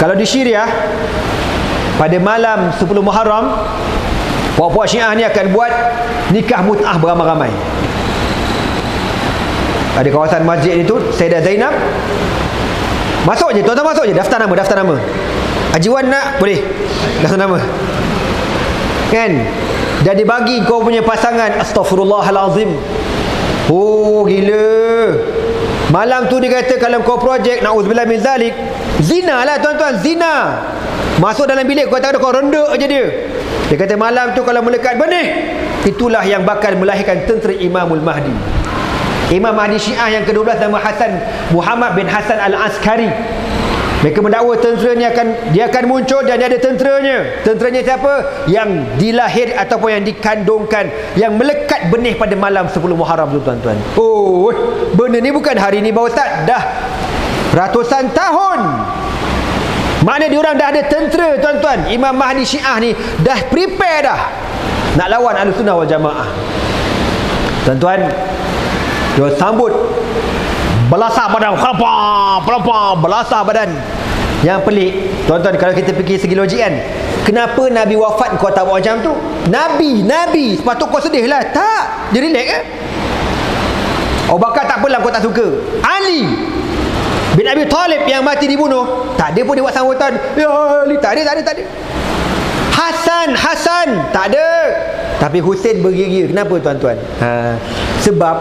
Kalau di Syria, pada malam 10 Muharram, puak-puak Syiah ni akan buat nikah mut'ah beramai-ramai. Ada kawasan masjid itu, Sayyidah Zainab. Masuk je, tuan-tuan, masuk je. Daftar nama. Haji Wan nak? Boleh. Daftar nama. Kan? Dan dibagi kau punya pasangan. Astaghfirullahalazim. Oh, gila. Malam tu dia kata, kalau kau projek, na'udzubillah min zalik, zina lah, tuan-tuan, zina. Masuk dalam bilik, kau tak ada, kau rendak je dia. Dia kata malam tu kalau melekat benih, itulah yang bakal melahirkan tentera Imamul Mahdi. Imam Mahdi Syiah yang ke-12 nama Hasan Muhammad bin Hasan Al-Askari. Mereka mendakwa tentera ni dia akan muncul dan dia ada tenteranya. Tenteranya siapa? Yang dilahir ataupun yang dikandungkan, yang melekat benih pada malam 10 Muharram tu tuan-tuan. Oh, benda ni bukan hari ni Pak Ustaz, dah ratusan tahun. Maknanya diorang dah ada tentera tuan-tuan. Imam Mahdi Syiah ni dah prepare dah nak lawan Ahlussunnah wal Jamaah. Tuan-tuan, dia sambut belasah badan, belasah badan. Yang pelik tuan-tuan, kalau kita fikir segi logik kan, kenapa Nabi wafat kau tak buat macam tu? Nabi sepatut kau sedih lah. Tak, dia relax kan. Abu Bakar tak apalah kau tak suka. Ali bin Abi Talib yang mati dibunuh, tak ada pun dia buat sambutan. Ya Ali, tak ada. Hasan tak ada. Tapi Husain bergeria. Kenapa tuan-tuan? Sebab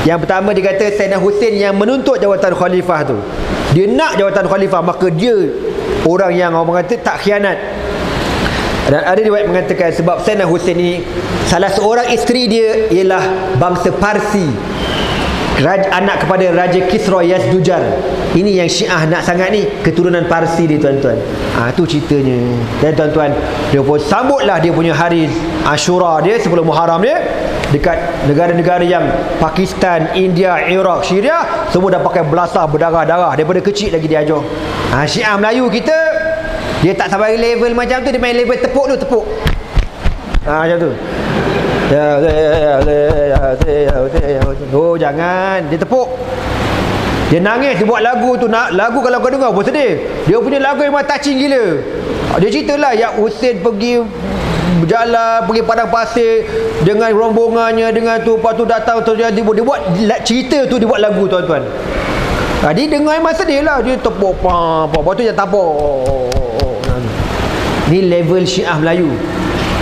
yang pertama dia kata Sayyidina Husain yang menuntut jawatan khalifah tu. Dia nak jawatan khalifah, maka dia orang yang orang kata tak khianat. Dan ada riwayat mengatakan sebab Sayyidina Husain ni salah seorang isteri dia ialah bangsa Parsi, anak kepada Raja Kisra Yazdujar. Ini yang Syiah nak sangat ni, keturunan Parsi dia tuan-tuan. Tu ceritanya. Dan tuan-tuan, dia pun sambutlah dia punya hari Ashura dia 10 Muharram dia dekat negara-negara yang Pakistan, India, Iraq, Syria, semua dah pakai belasah berdarah-darah. Daripada kecil lagi dia ajar. Syiah Melayu kita, dia tak sampai level macam tu, dia main level tepuk tu, tepuk. Macam tu. Oh jangan, dia tepuk. Dia nangis, dia buat lagu tu. Lagu kalau kau dengar pun sedih. Dia punya lagu memang touching gila. Dia ceritalah yang Husain pergi berjalan, pergi padang pasir dengan rombongannya, dengan tu, lepas tu datang terjadi, dia buat cerita tu, dia buat lagu tuan-tuan. Dia dengar memang sedih lah. Dia tepuk, lepas tu dia tapuk. Ni level Syiah Melayu.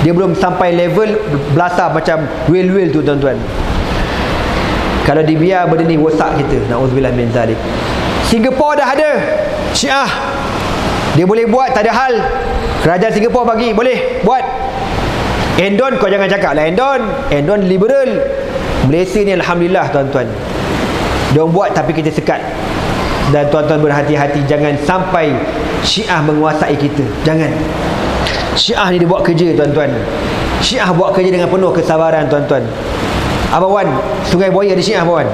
Dia belum sampai level belasah macam wel-wel tu tuan-tuan. Kalau dibiar benda ni rosak kita. Na'udzubillah min zalik. Singapura dah ada Syiah. Dia boleh buat, tak ada hal. Kerajaan Singapura bagi, boleh buat. Endon kau jangan cakap lah Endon liberal. Malaysia ni alhamdulillah tuan-tuan, dia buat tapi kita sekat. Dan tuan-tuan berhati-hati, jangan sampai Syiah menguasai kita. Jangan. Syiah ni dia buat kerja tuan-tuan. Syiah buat kerja dengan penuh kesabaran tuan-tuan. Abang Wan, Sungai Buaya ada Syiah Abang Wan.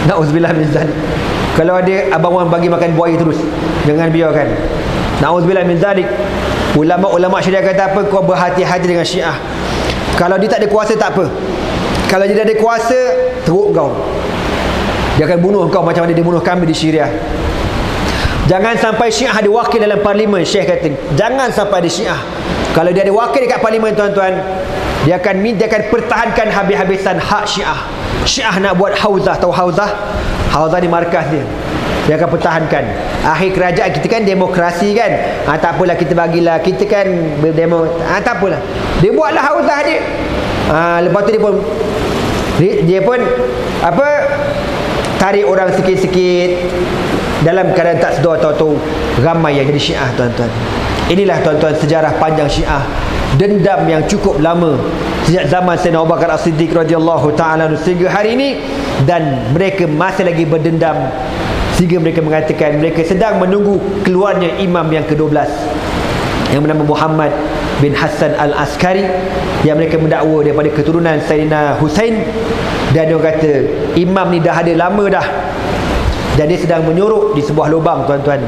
Na'udzubillah min zalik. Kalau ada Abang Wan bagi makan buaya terus, jangan biarkan. Na'udzubillah min zalik. Ulama-ulama Syiah kata apa? Kau berhati-hati dengan Syiah. Kalau dia tak ada kuasa tak apa. Kalau dia dah ada kuasa, teruk kau. Dia akan bunuh kau macam mana dia bunuh kami di Syria. Jangan sampai Syiah ada wakil dalam parlimen. Syekh kata jangan sampai ada Syiah. Kalau dia ada wakil dekat parlimen tuan-tuan, dia akan pertahankan habis-habisan hak Syiah. Syiah nak buat hauzah. Tahu hauzah? Hauzah ni markas dia. Dia akan pertahankan. Akhir kerajaan kita kan demokrasi kan. Tak apalah kita bagilah. Kita kan berdemo. Tak apalah. Dia buatlah hauzah dia. Lepas tu dia pun apa, tarik orang sikit-sikit. Dalam keadaan tak sedar, tahu-tahu ramai yang jadi Syiah tuan-tuan. Inilah tuan-tuan sejarah panjang Syiah. Dendam yang cukup lama sejak zaman Sayyidina Abu Bakar As-Siddiq radhiyallahu taala sehingga hari ini, dan mereka masih lagi berdendam sehingga mereka mengatakan mereka sedang menunggu keluarnya imam yang ke-12 yang bernama Muhammad bin Hasan Al-Askari, yang mereka mendakwa daripada keturunan Sayyidina Husain. Dan dia kata imam ni dah ada lama dah, dan dia sedang menyorok di sebuah lubang tuan-tuan,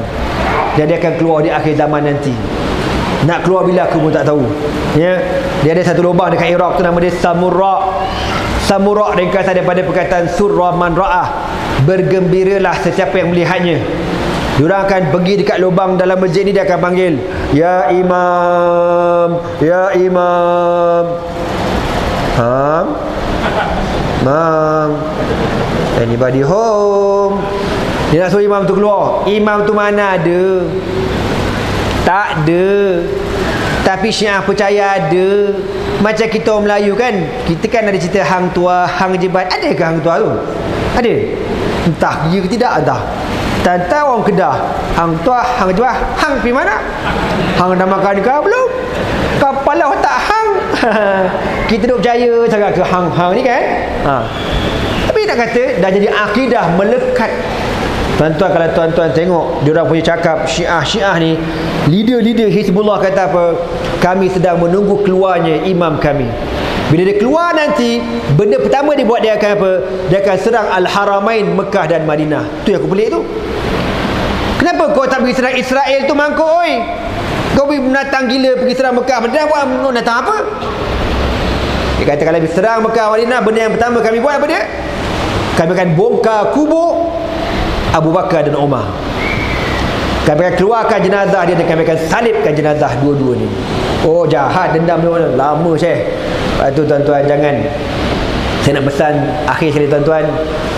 dan dia akan keluar di akhir zaman nanti. Nak keluar bila aku pun tak tahu ya. Dia ada satu lubang dekat Iraq tu, nama dia Samura ringkasan daripada perkataan surra man ra'ah, bergembiralah sesiapa yang melihatnya. Diorang akan pergi dekat lubang dalam masjid ni, dia akan panggil, ya imam, ya imam, mam, anybody home. Dia nak suruh imam tu keluar. Imam tu mana ada? Tak ada. Tapi Syiah percaya ada. Macam kita orang Melayu kan, kita kan ada cerita hang tua, hang jebat. Adakah hang tua tu? Ada? Entah dia ke tidak, entah. Tantang orang Kedah, hang tua, hang jebat. Hang pergi mana? Hang dah makan ke belum? Kepala otak hang. Kita duk percaya sangat ke hang-hang ni kan? nak kata dah jadi akidah melekat. Tuan-tuan, kalau tuan-tuan tengok diorang punya cakap, Syiah ni, leader-leader Hizbullah kata apa? Kami sedang menunggu keluarnya imam kami. Bila dia keluar nanti, benda pertama dia buat, dia akan apa? Dia akan serang Al-Haramain Mekah dan Madinah. Tu yang aku pelik tu. Kenapa kau tak pergi serang Israel tu, mangkuk oi? Kau pergi menatang gila pergi serang Mekah Madinah, buat menatang apa? Dia kata kalau pergi serang Mekah Madinah, benda yang pertama kami buat apa dia? Kami akan bongkar kubur Abu Bakar dan Umar. Kami akan keluarkan jenazah dia dan kami akan salibkan jenazah dua-dua ni. Oh, jahat, dendam dia mana? Lama Syekh. Lepas tu tuan-tuan, jangan, saya nak pesan akhir sekali tuan-tuan,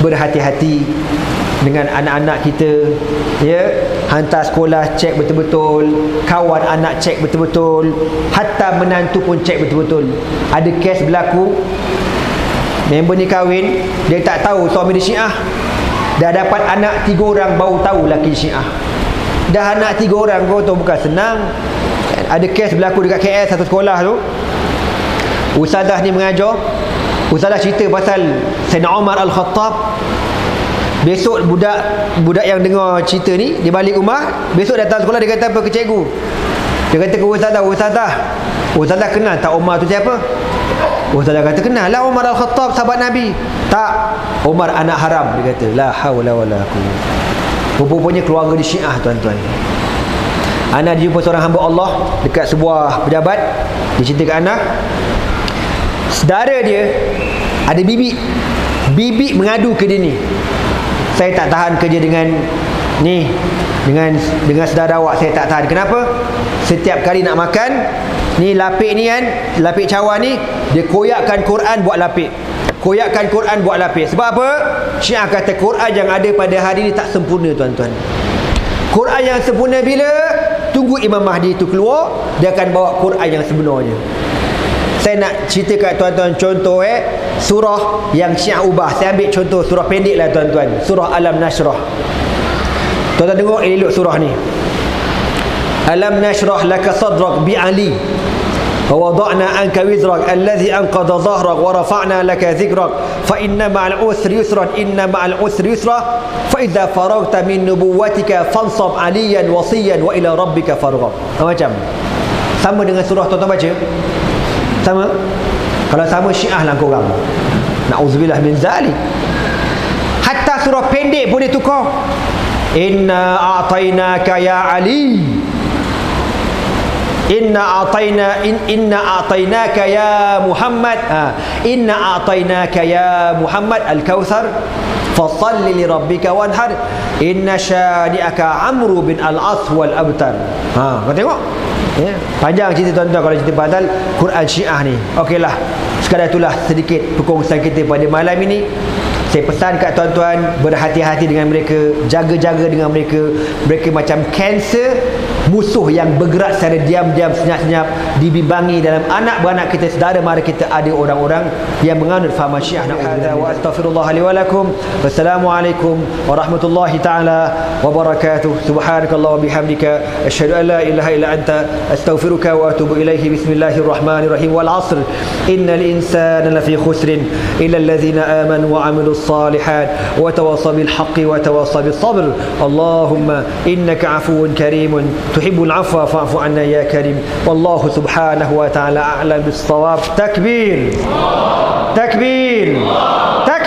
berhati-hati dengan anak-anak kita, ya. Hantar sekolah cek betul-betul, kawan anak cek betul-betul, hatta menantu pun cek betul-betul. Ada kes berlaku, member ni kahwin, dia tak tahu suami dia Syiah. Dah dapat anak 3 orang, baru tahu laki Syiah. Dah anak 3 orang, kau tahu bukan senang. Ada kes berlaku dekat KL, satu sekolah tu. Ustazah ni mengajar, ustazah cerita pasal Sayyidina Umar Al-Khattab. Besok budak yang dengar cerita ni, dia balik rumah, besok datang sekolah, dia kata apa ke cikgu? Dia kata ke Ustazah kenal tak Umar tu siapa? Ustazah kata, kenal lah, Umar Al-Khattab, sahabat Nabi. Tak, Umar anak haram, dia kata. La hawla wala quwwata. Rupanya keluarga di Syiah, tuan-tuan. Anak dia jumpa seorang hamba Allah dekat sebuah pejabat. Dia cerita ke anak, saudara dia ada bibik mengadu ke dia ni, saya tak tahan kerja dengan ni, dengan saudara awak, saya tak tahan. Kenapa? Setiap kali nak makan ni, lapik ni kan, lapik cawan ni, dia koyakkan Quran buat lapik. Sebab apa? Syiah kata Quran yang ada pada hari ni tak sempurna, tuan-tuan. Quran yang sempurna bila? Tunggu Imam Mahdi itu keluar, dia akan bawa Quran yang sebenarnya. Saya nak cerita kat tuan-tuan contoh surah yang Syiah ubah. Saya ambil contoh surah pendek lah, tuan-tuan. Surah Alam Nashrah. Tuan-tuan tengok elok surah ni. Alam nashrah laka sadrak bi Ali wa wada'na anka wizrak alladhi anqadha dhahrak wa rafa'na laka dhikrak fa inna ma'al usri yusran inna ma'al usri yusra fa idza faragta min nubuwatika fansab aliyan wasiyan wa ila rabbika farghab. Macam sama dengan surah tuan-tuan baca? Sama? Kalau sama, Syiah lah korang. Na'udzubillah min zalik. Hatta surah pendek pun dia tukar. Inna a'tainaka ya Ali, inna a'tainaka ya Muhammad, inna a'tainaka ya Muhammad al-Kautsar fasalli li rabbika wanhar inna syani'aka Amru bin al-As wal abtar. Kau tengok, ya, panjang cerita tuan-tuan kalau cerita pasal Quran Syiah ni. Okeylah, sekadar itulah sedikit perkongsian kita pada malam ini. Saya pesan kat tuan-tuan, berhati-hati dengan mereka, jaga-jaga dengan mereka. Mereka macam kanser, musuh yang bergerak secara diam-diam, senyap-senyap, dibimbangi dalam anak beranak kita, saudara mara kita ada orang-orang yang menganut faham Syiah. Wa astaghfirullah li wa lakum. Wassalamualaikum warahmatullahi taala wabarakatuh. Subhanakallah wa bihamdika asyhadu an la ilaha illa anta astaghfiruka wa atubu ilaihi. Bismillahirrahmanirrahim. Wal 'asr innal insana lafi khusrin illa alladhina amanu wa 'amilus الصالحات وتواصوا بالحق وتواصوا بالصبر. اللهم إنك عفو كريم تحب العفو فاعف عنا يا كريم. والله سبحانه وتعالى أعلم بالصواب. تكبير تكبير تكبير.